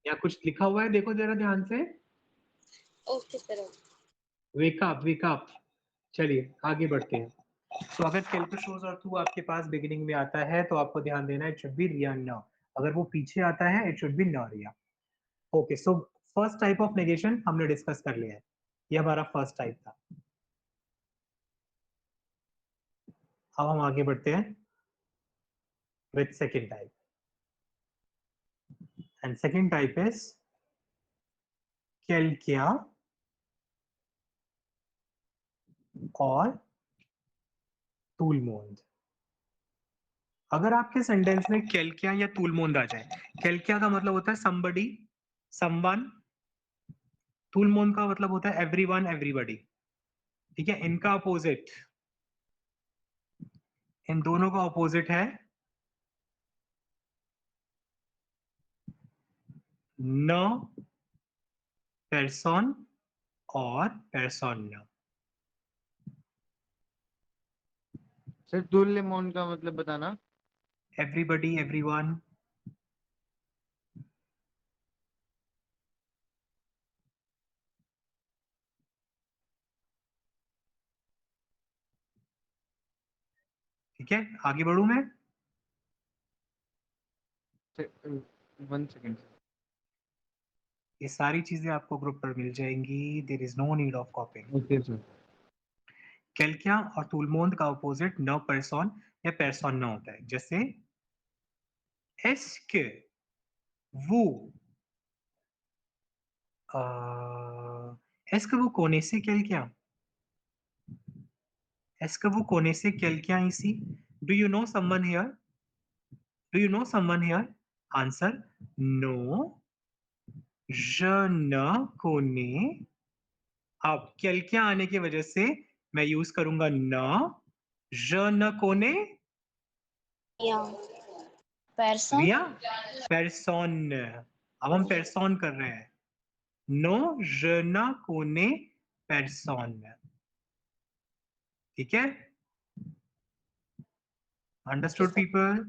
या कुछ लिखा हुआ है, देखो जरा ध्यान से। Okay sir. Wake up. चलिए आगे बढ़ते हैं। तो अगर quelque chose और टू आपके पास बिगिनिंग में आता है तो आपको ध्यान देना, इट शुड बी रिया न। अगर वो पीछे आता है, इट शुड बी न रिया। Okay, so first type of negation हमने डिस्कस कर लिया है, ये हमारा फर्स्ट टाइप था। अब हम आगे बढ़ते हैं with second type, and second type is क्या और तूलमोंद। अगर आपके सेंटेंस में क्या या तूलमोंद आ जाए, क्या का मतलब होता है somebody, someone, तूलमोंद का मतलब होता है everyone, everybody। ठीक है, इनका अपोजिट, इन दोनों का अपोजिट है न, पेर्सन और पेर्सोना। सर दूल लेमोन का मतलब बताना एवरीबडी, एवरीवन। ठीक है, आगे बढ़ू मैं? सर 1 सेकंड ये सारी चीजें आपको ग्रुप पर मिल जाएंगी, there is no need of copying. Okay sir कैल्किया और तूलमोंद का अपोजिट न, पेर्सन या पेर्सोना होता है। जैसे एस्के, वो, Est-ce que vous connaissez quelqu'un? Est-ce que vous connaissez quelqu'un ici? Do you know someone here? Do you know someone here? Answer: No, je ne connais. अब quelqu'un आने की वजह से मैं यूज करूंगा न. je ne connais या पर्सन रिया personne. अब हम personne कर रहे हैं. No, je ne connais personne. ठीक है? Understood, people?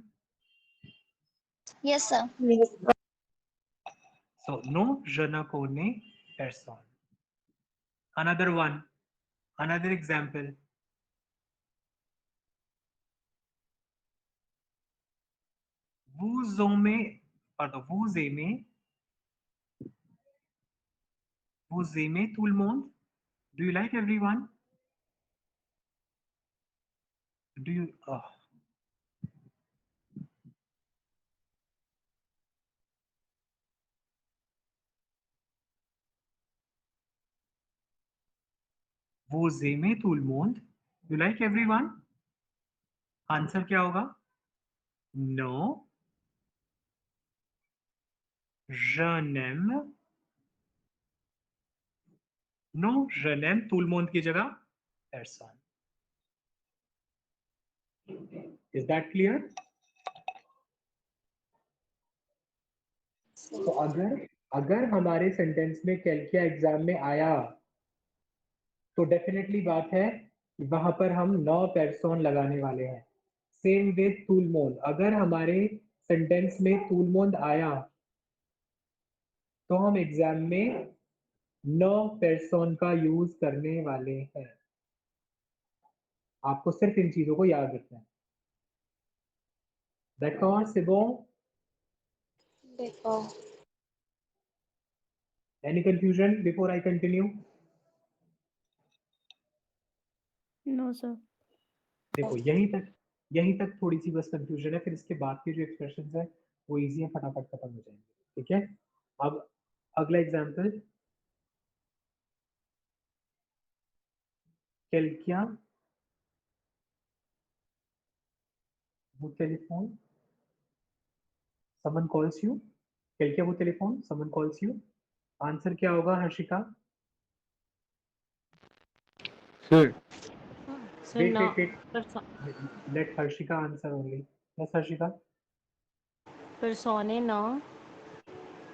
Yes, sir. Yes. So, no, je ne connais personne. Another one. Another example. Vous aimez, pardon, vous aimez tout le monde? Do you like everyone? Do you, vous aimez tout le monde? You like everyone? Answer क्या होगा? No, je n'aime. No, je n'aime tout le monde की जगह personne. Is that clear? तो अगर अगर हमारे सेंटेंस में क्या एग्जाम में आया तो डेफिनेटली बात है कि वहां पर हम नो पेर्सोन लगाने वाले हैं. सेम विद तुलमोंद. अगर हमारे सेंटेंस में तुलमोंद आया तो हम एग्जाम में नो पेर्सोन का यूज करने वाले हैं. आपको सिर्फ इन चीजों को याद रखना है. D'accord, c'est bon? देखो Any confusion before I continue? No sir. देखो यहीं तक थोड़ी सी बस कंफ्यूजन है. फिर इसके बाद के जो एक्सप्रेशंस है वो इजी है, फटाफट खत्म हो जाएंगे. ठीक है? अब अगला example. quelqu'un vous téléphone. someone calls you. quelqu'un vous téléphone. someone calls you. Answer क्या होगा हर्षिका? सर सर wait ना wait wait let Harshika answer only. Yes, Harshika. परसोने ना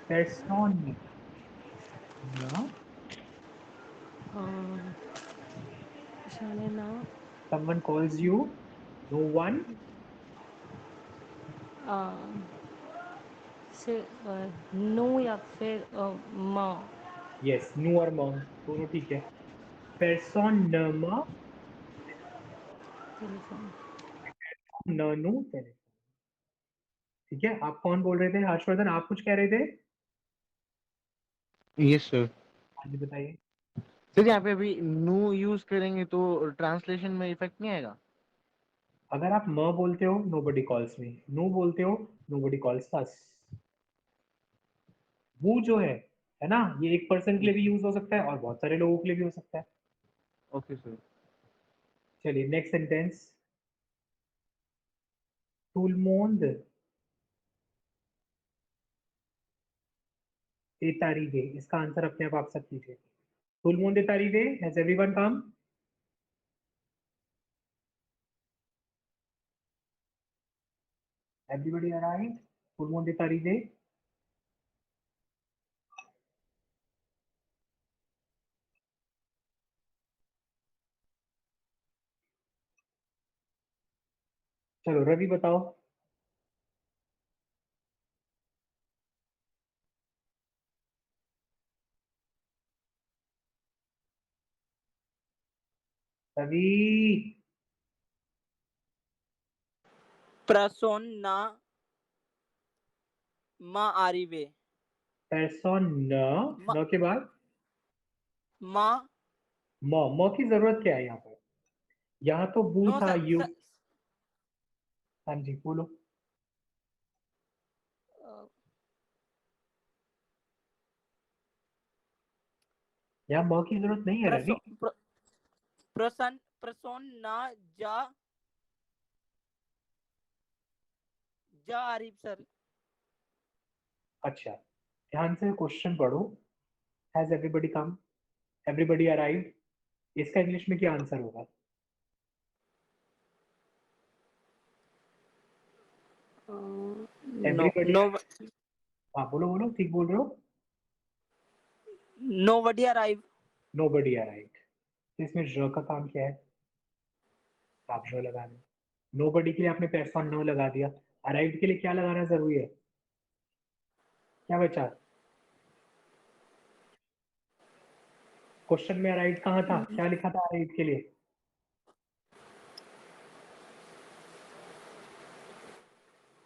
Person. No. परसोने ना Someone calls you. No one. से नो या फिर माँ. Yes, nu और mom दोनों ठीक है. Person nama telephone. nanu telephone. ठीक है? आप कौन बोल रहे थे? हर्षवर्धन, आप कुछ कह रहे थे? Yes sir. हाँ जी, बताइए. सर यहाँ पे अभी नो यूज करेंगे तो ट्रांसलेशन में इफेक्ट नहीं आएगा? अगर आप म बोलते हो nobody calls me. नो बोलते हो nobody calls us. वो जो है ना, ये एक पर्सन के लिए भी यूज हो सकता है और बहुत सारे लोगों के लिए भी हो सकता है. Okay sir. चलिए next sentence. tout le monde est arrivé. इसका आंसर अपने आप सब कीजिए. tout le monde est arrivé. Has everyone come? Everybody arrived. tout le monde est arrivé. चलो रवि बताओ. Ravi. Persona ma arrive. person न के बाद Ma म की जरूरत क्या है यहाँ पर? यहाँ तो वो no था sir, यू. sir हाँ जी बोलो. यहाँ म की जरूरत नहीं है रवि। प्रसन्ना जा जा आरिफ सर। अच्छा, ध्यान से क्वेश्चन पढ़ो। Has everybody come, everybody arrived, इसका इंग्लिश में क्या आंसर होगा? नो एवरीबॉडी, नो हाँ बोलो बोलो, ठीक बोल रहे हो। Nobody arrive. नोबडी अराइव्ड, तो इसमें ज का काम क्या है? आप ज लगा दें। नोबडी के लिए आपने पेर्सन नो लगा दिया, अराइव्ड के लिए क्या लगाना जरूरी है? क्या बचा? क्वेश्चन में अराइव्ड कहाँ था? क्या लिखा था अराइव्ड के लिए?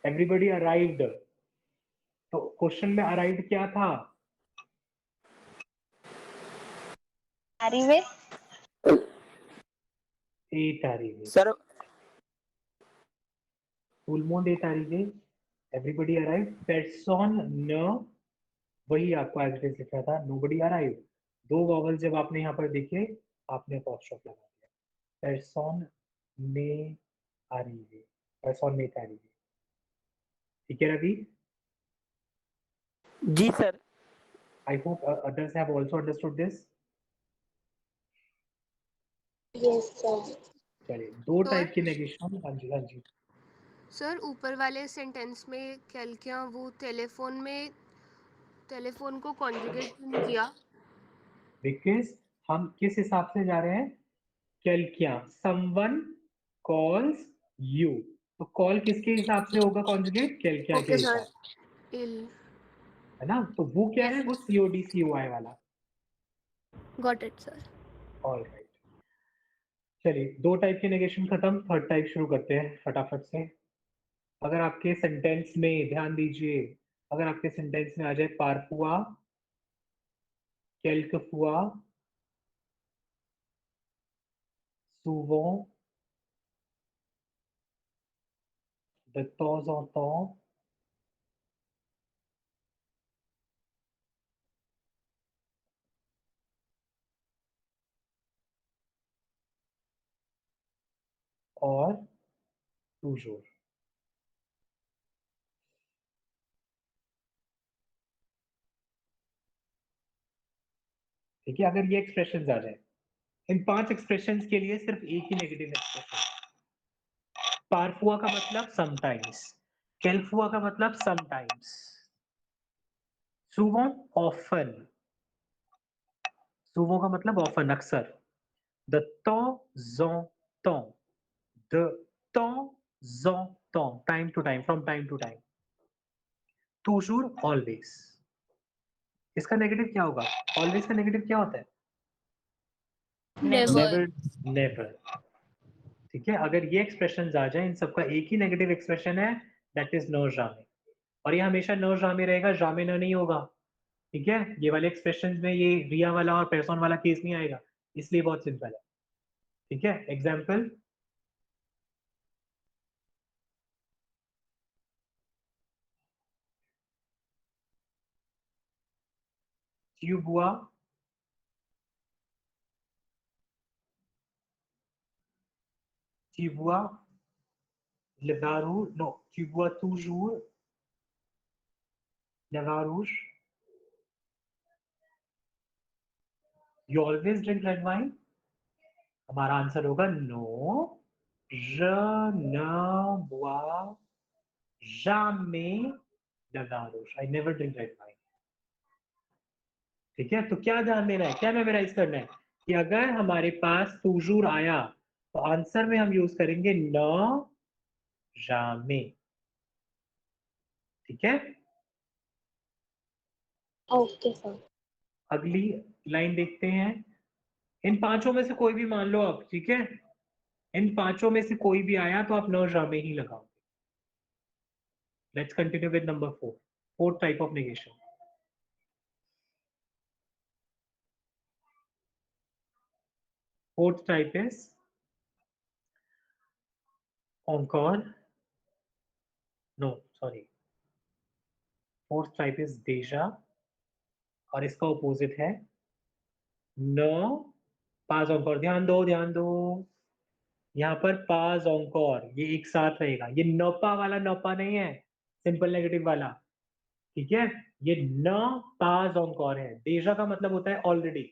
एवरीबॉडी अराइव्ड, तो क्वेश्चन में अराइव्ड क्या था? arrive, एट अराइव्ड, सर फुल मोन एट अराइव्ड, एवरीबॉडी अराइव्ड, पेर्सन न, वही आपको एज इट इज लिखा था, नोबडी अराइव्ड। दो वॉवल जब आपने यहाँ पर देखे, आपने अपॉस्ट्रोफ लगा दिया, पेर्सन ने अराइव्ड, पेर्सन ने अराइव्ड। ठीक है रवि? जी sir. I hope others have also understood this. Yes sir. चलिए, दो सर टाइप की नेगेशन। हाँ जी हाँ जी। सर ऊपर वाले सेंटेंस में क्या वो टेलीफोन को कॉन्जुगेट नहीं किया। बिकॉज हम किस हिसाब से जा रहे हैं? क्या समवन कॉल्स यू, तो कॉल किसके हिसाब से होगा कॉन्जुगेट? क्या के ओके हिसाब सर, से, इल है ना? तो वो क्या है? यस वो सीओडी सीओआई वाला। Got it sir. ऑलराइट, चलिए दो टाइप की नेगेशन खत्म, थर्ड टाइप शुरू करते हैं फटाफट से। अगर आपके सेंटेंस में ध्यान दीजिए, अगर आपके सेंटेंस में आ जाए पारपुआ, quelquefois, souvent, de temps en temps, और toujours। ठीक है, अगर ये एक्सप्रेशंस आ जाए, इन 5 एक्सप्रेशंस के लिए सिर्फ एक ही नेगेटिव एक्सप्रेशन। पारफुआ का मतलब समटाइम्स, केल्फुआ का मतलब समटाइम्स, सुवो ऑफन, सुवो का मतलब ऑफन अक्सर, द temps de temps en temps, time to time, from time to time, toujours always. इसका नेगेटिव क्या होगा? ऑलवेज का नेगेटिव क्या होता है? Never, never. ठीक है, अगर ये एक्सप्रेशन आ जाए, इन सबका एक ही नेगेटिव एक्सप्रेशन है, दैट इज नो जामे, और ये हमेशा नो जामे रहेगा, जामे नो नहीं होगा। ठीक है, ये वाले एक्सप्रेशन में ये रिया वाला और पेर्सन वाला केस नहीं आएगा, इसलिए बहुत सिंपल है। ठीक है, example, tu bois, tu bois le vin rouge, non, tu bois toujours le vin rouge, you always drink red wine। हमारा आंसर होगा no, je ne bois jamais le vin rouge, I never drink red wine। ठीक है, तो क्या ध्यान देना है, क्या मेमोराइज करना है कि अगर हमारे पास toujours आया तो आंसर में हम यूज करेंगे न jamais। ठीक है, ओके सर। अगली लाइन देखते हैं। इन पांचों में से कोई भी मान लो आप, ठीक है, इन पांचों में से कोई भी आया तो आप न jamais ही लगाओ। Let's continue with number 4, fourth type of negation. Fourth type is encore, no sorry, fourth type is déjà, और इसका ऑपोजिट है न पास encore, ध्यान दो यहाँ पर पास encore, ये एक साथ रहेगा, ये नपा वाला नपा नहीं है, सिंपल नेगेटिव वाला, ठीक है, ये न पास encore है। déjà का मतलब होता है already.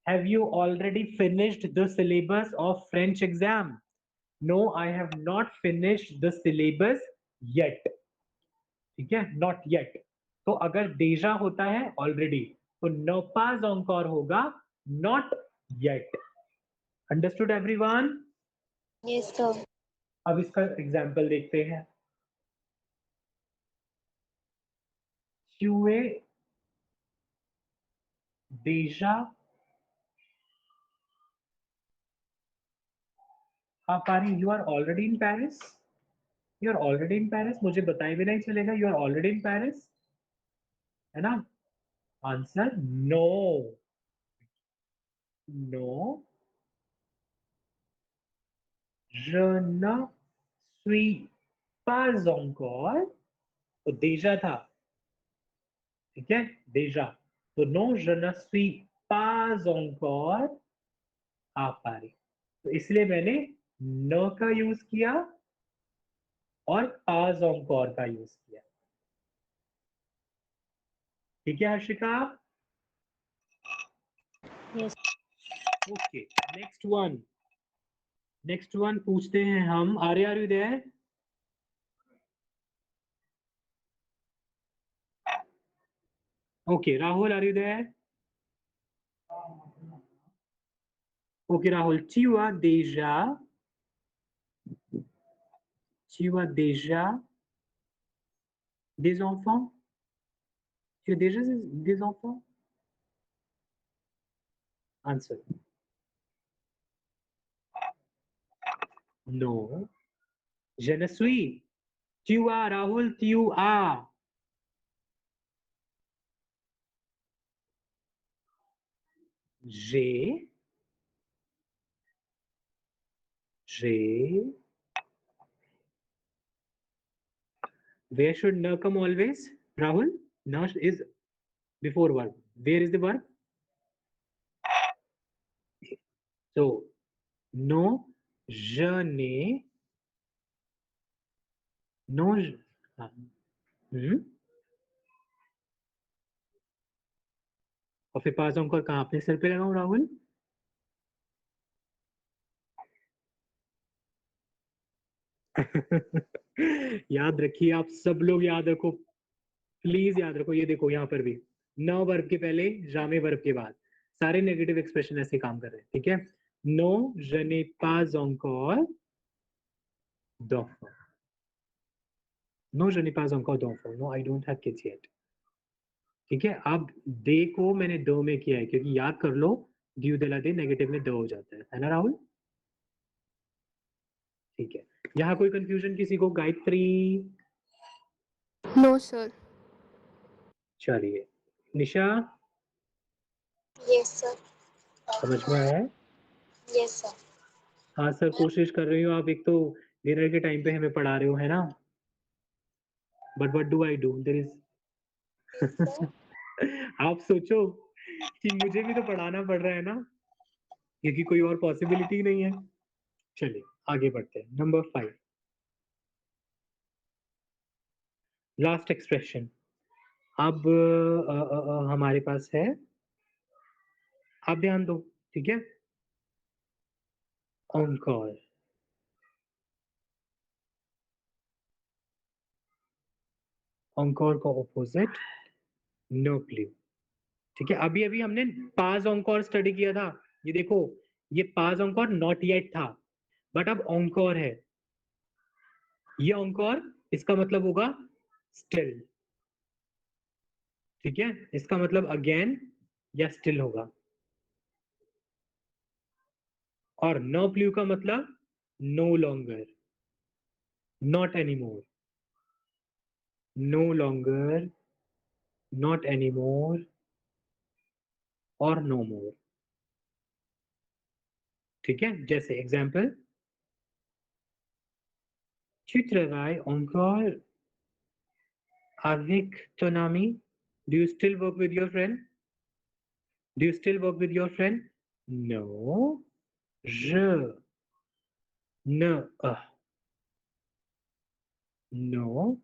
Have you already finished the syllabus of French exam? No, I have not finished the syllabus yet. ठीक है, not yet। तो अगर déjà होता है ऑलरेडी, तो न पास encore होगा not yet। Understood everyone? Yes, sir. अब इसका एग्जाम्पल देखते हैं। Tu es déjà à Paris? You are already in Paris? You are already in Paris? मुझे बताए बिना ही चलेगा, you are already in Paris, है ना? Answer no, no, je ne suis pas encore, तो déjà था, ठीक है, déjà, तो no, je ne suis pas encore à Paris, तो इसलिए मैंने न का यूज किया और pas encore का यूज किया। ठीक है Harshika? Yes okay, next one पूछते हैं हम। Arya, are you there? Okay, Rahul, are you there? Okay Rahul, tu as déjà des enfants? Tu as déjà des enfants? Answer. No. Je ne suis. Tu as, Rahul, tu as. J'ai. Where should na come always? Rahul? Na is before verb. Where is the verb? So, no, je n'ai. No, और फिर पास encore कहाँ अपने सर पे लगाऊं राहुल? याद रखिए, आप सब लोग याद रखो, प्लीज याद रखो। ये देखो यहाँ पर भी न वर्ब के पहले jamais वर्ब के बाद सारे नेगेटिव एक्सप्रेशन ऐसे काम कर रहे हैं, ठीक है। No, je n'ai pas encore d'enfant। No, je n'ai pas encore d'enfant। No, I don't have kids yet। ठीक है, अब दे को मैंने द में किया है क्योंकि याद कर लो, ड्यू दिला दे नेगेटिव में द हो जाता है ना राहुल? ठीक है, यहाँ कोई कंफ्यूजन किसी को? गायत्री? No sir. चलिए, निशा Yes, sir. समझ में आया है? Yes, sir. हाँ सर, कोशिश कर रही हूँ। आप एक तो डिनर के टाइम पे हमें पढ़ा रहे हो, है ना? But what do I do, there is आप सोचो कि मुझे भी तो पढ़ाना पड़ रहा है ना, क्योंकि कोई और पॉसिबिलिटी नहीं है। चलिए आगे बढ़ते हैं। Number 5, last expression. अब हमारे पास है, आप ध्यान दो, ठीक है। encore, encore का ऑपोजिट no plus, ठीक है। अभी अभी हमने पास encore स्टडी किया था, ये देखो, ये पास encore नॉट येट था, बट अब encore है। ये encore इसका मतलब होगा स्टिल, ठीक है, इसका मतलब अगेन या स्टिल होगा। और नो प्लू का मतलब no longer, not anymore, no longer, not anymore और नो मोर, ठीक है। जैसे example, tu travailles encore avec ton ami? Do you still work with your friend? Do you still work with your friend? No. Je. Ne. No.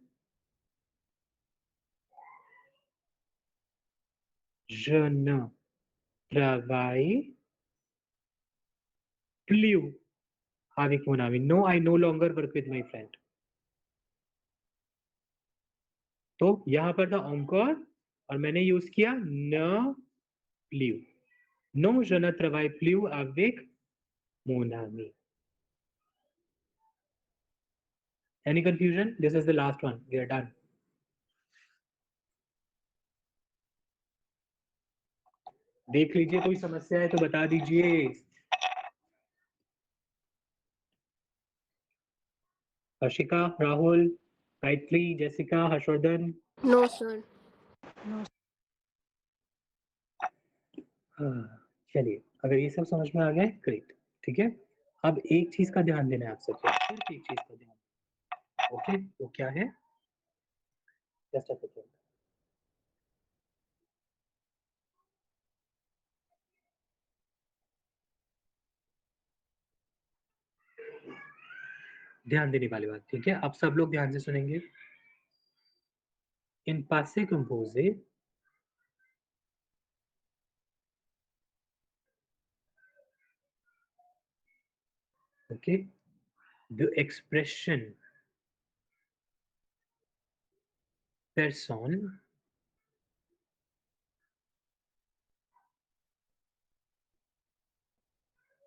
Je ne travaille plus avec mon ami. No, I no longer work with my friend. तो यहां पर था encore और मैंने यूज किया ne plus. Non, je ne travaille plus avec mon ami. Any confusion? This is the last one. We are done. देख लीजिए, कोई समस्या है तो बता दीजिए. Harshika, Rahul, Gayatri, Jessica, Harshvardhan. No sir. चलिए, अगर ये सब समझ में आ गए, ग्रेट. ठीक है, अब एक चीज का ध्यान देना है आप सबको, सिर्फ एक चीज का ध्यान. ओके, वो क्या है? Just a second. ध्यान देने वाली बात, ठीक है? आप सब लोग ध्यान से सुनेंगे. इन passé composé, okay, the expression person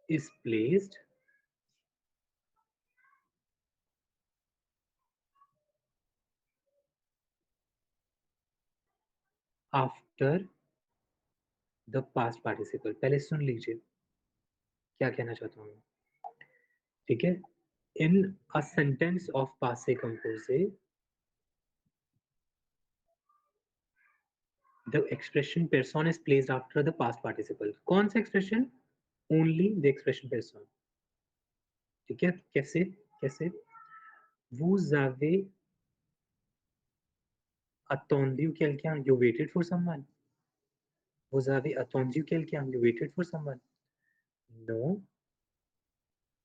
is placed after the past participle. पहले सुन लीजिए क्या कहना चाहता हूँ. ठीक है, in a sentence of passé composé, the expression person is placed after the past participle. कौन सा expression? Only the expression person. ठीक है, कैसे? कैसे? Vous avez attendu quelqu'un? You waited for someone. Vous avez attendu quelqu'un? You waited for someone. No,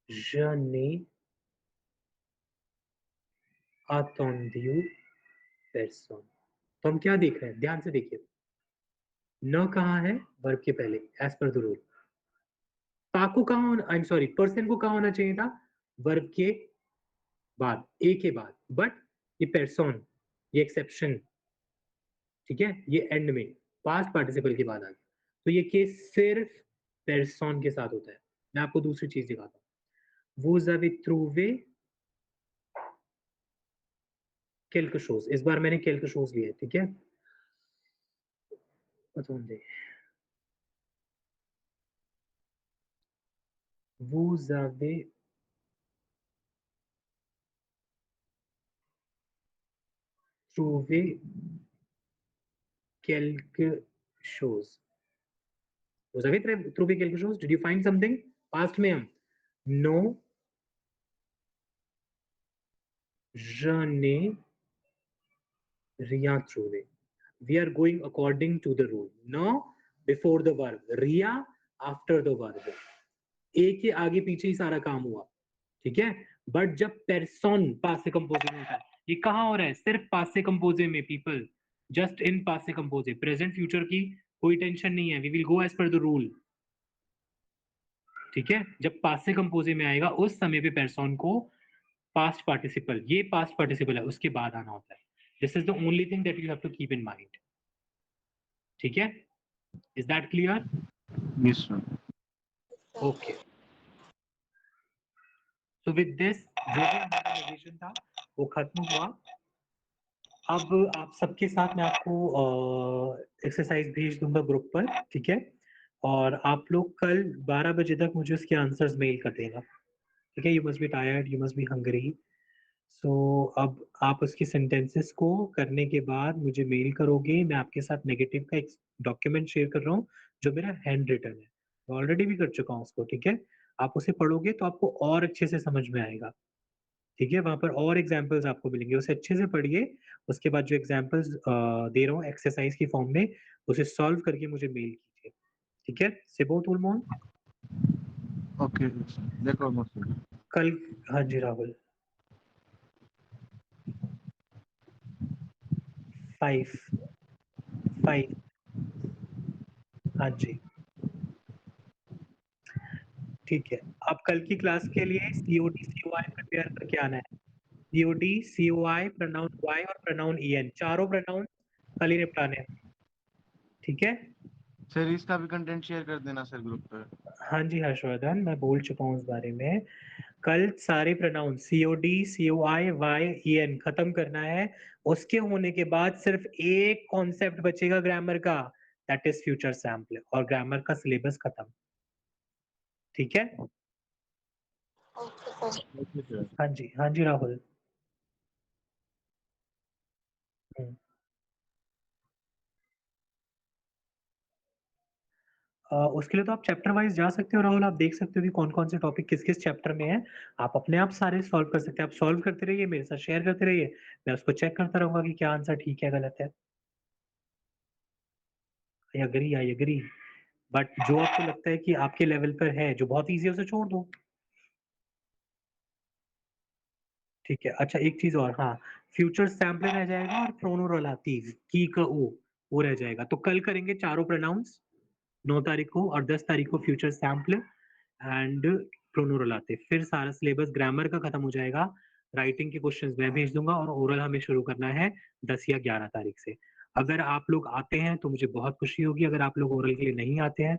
je n'ai attendu personne. तो हम क्या देख रहे हैं? ध्यान से देखिए. न कहाँ है? वर्ब के पहले, एज पर द रूल. को कहाँ होना, आई एम सॉरी, पर्सन को कहाँ होना चाहिए था? वर्ब के बाद, ए के बाद. बट ये पर्सन, ये एक्सेप्शन, ठीक है, ये एंड में पास्ट पार्टिसिपल के बाद आ गया. तो ये केस सिर्फ पर्सन के साथ होता है. मैं आपको दूसरी चीज दिखाता हूँ. Vous avez trouvé quelque chose. इस बार मैंने quelque chose लिया है, ठीक है? Attendez. Vous avez trouvé quelque chose. Vous avez trouvé quelque chose? Did you find something? Past में हम. No, je n'ai rien trouvé. We are going according to the rule. No, before the verb. Ria, after the verb. एक के आगे पीछे ही सारा काम हुआ, ठीक है? बट जब पर्सन पासे कंपोजे में होता है, ये कहाँ हो रहा है? सिर्फ पासे कंपोजे में. पीपल, जस्ट इन पासे कंपोजे. प्रेजेंट फ्यूचर की कोई टेंशन नहीं है. We will go as per the rule. ठीक है, जब पासे कंपोजे में आएगा उस समय पे पर्सन को पास्ट पार्टिसिपल, ये पास्ट पार्टिसिपल है, उसके बाद आना होता है. This is the only thing that you have to keep in mind. ठीक है, is that clear? Yes sir. Okay, so with this जो भी हमारा रिवीजन था वो खत्म हुआ. अब आप सबके साथ मैं आपको एक्सरसाइज भेज दूंगा ग्रुप पर, ठीक है? और आप लोग कल 12 बजे तक मुझे उसके आंसर्स मेल कर देगा, ठीक है? You must be tired, you must be hungry. So अब आप उसकी सेंटेंसेस को करने के बाद मुझे मेल करोगे. मैं आपके साथ नेगेटिव का एक डॉक्यूमेंट शेयर कर रहा हूँ जो मेरा हैंड रिटन है. मैं ऑलरेडी भी कर चुका हूँ उसको, ठीक है? आप उसे पढ़ोगे तो आपको और अच्छे से समझ में आएगा, ठीक है? वहाँ पर और एग्जाम्पल्स आपको मिलेंगे, उसे अच्छे से पढ़िए. उसके बाद जो एग्जाम्पल्स दे रहा हूँ एक्सरसाइज की फॉर्म में, उसे सॉल्व करके मुझे मेल कीजिए, ठीक है सिबो तुलमोन ओके देखो मुझसे कल। हाँ जी राहुल 5 5 हाँ जी ठीक है। अब कल की क्लास के लिए COD COI प्रिपेयर करके आना है। COD COI प्रोनाउन Y और प्रोनाउन EN चारों प्रोनाउन कल ही निपटाने हैं। ठीक है सर इसका भी कंटेंट शेयर कर देना सर ग्रुप पर। हाँ जी हर्षवर्धन मैं बोल चुका हूँ इस बारे में। कल सारे pronoun COD COI Y EN खत्म करना है। उसके होने के बाद सिर्फ एक कॉन्सेप्ट बचेगा ग्रामर का, दैट इज फ्यूचर सैम्पल, और ग्रामर का सिलेबस खत्म। ठीक है ओके सर। हाँ जी राहुल। उसके लिए तो आप चैप्टर वाइज जा सकते हो राहुल, आप देख सकते हो कि कौन कौन से टॉपिक किस किस चैप्टर में है। आप अपने आप सारे सॉल्व कर सकते हैं। आप सॉल्व करते रहिए, मेरे साथ शेयर करते रहिए, मैं उसको चेक करता रहूंगा कि क्या आंसर ठीक है गलत है। आई एग्री बट जो आपको लगता है कि आपके लेवल पर है जो बहुत ईजी है उसे छोड़ दो। ठीक है अच्छा एक चीज और, हाँ फ्यूचर सैम्पल रह जाएगा और प्रोनोरोलाटिव की का ओ वो रह जाएगा। तो कल करेंगे चारों प्रोनाउंस 9 तारीख को और 10 तारीख को फ्यूचर सैम्पल एंड प्रोनोरोलाटिव। फिर सारा सिलेबस ग्रामर का खत्म हो जाएगा। राइटिंग के क्वेश्चंस मैं भेज दूंगा और ओरल हमें शुरू करना है 10 या 11 तारीख से। अगर आप लोग आते हैं तो मुझे बहुत खुशी होगी, अगर आप लोग ओरल के लिए नहीं आते हैं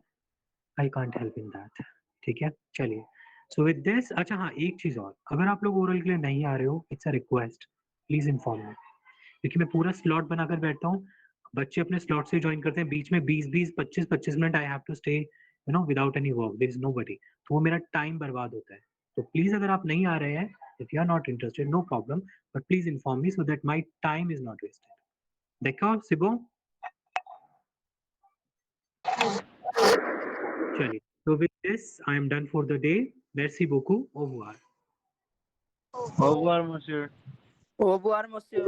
I can't help in that. ठीक है चलिए सो विद दिस, अच्छा हाँ एक चीज और, अगर आप लोग ओरल के लिए नहीं आ रहे हो it's a request, please inform मी, क्योंकि मैं पूरा स्लॉट बनाकर बैठता हूँ, बच्चे अपने स्लॉट से ज्वाइन करते हैं, बीच में 20-20 25-25 minute I have to stay you know without any work, there is nobody, तो वो मेरा टाइम बर्बाद होता है। तो प्लीज अगर आप नहीं आ रहे हैं, if you are not interested no problem, but please inform me so that my time is not wasted. देखो सिबो चलिए, so with this I am done for the day. Merci beaucoup. Au revoir. Au revoir monsieur। Au revoir, monsieur.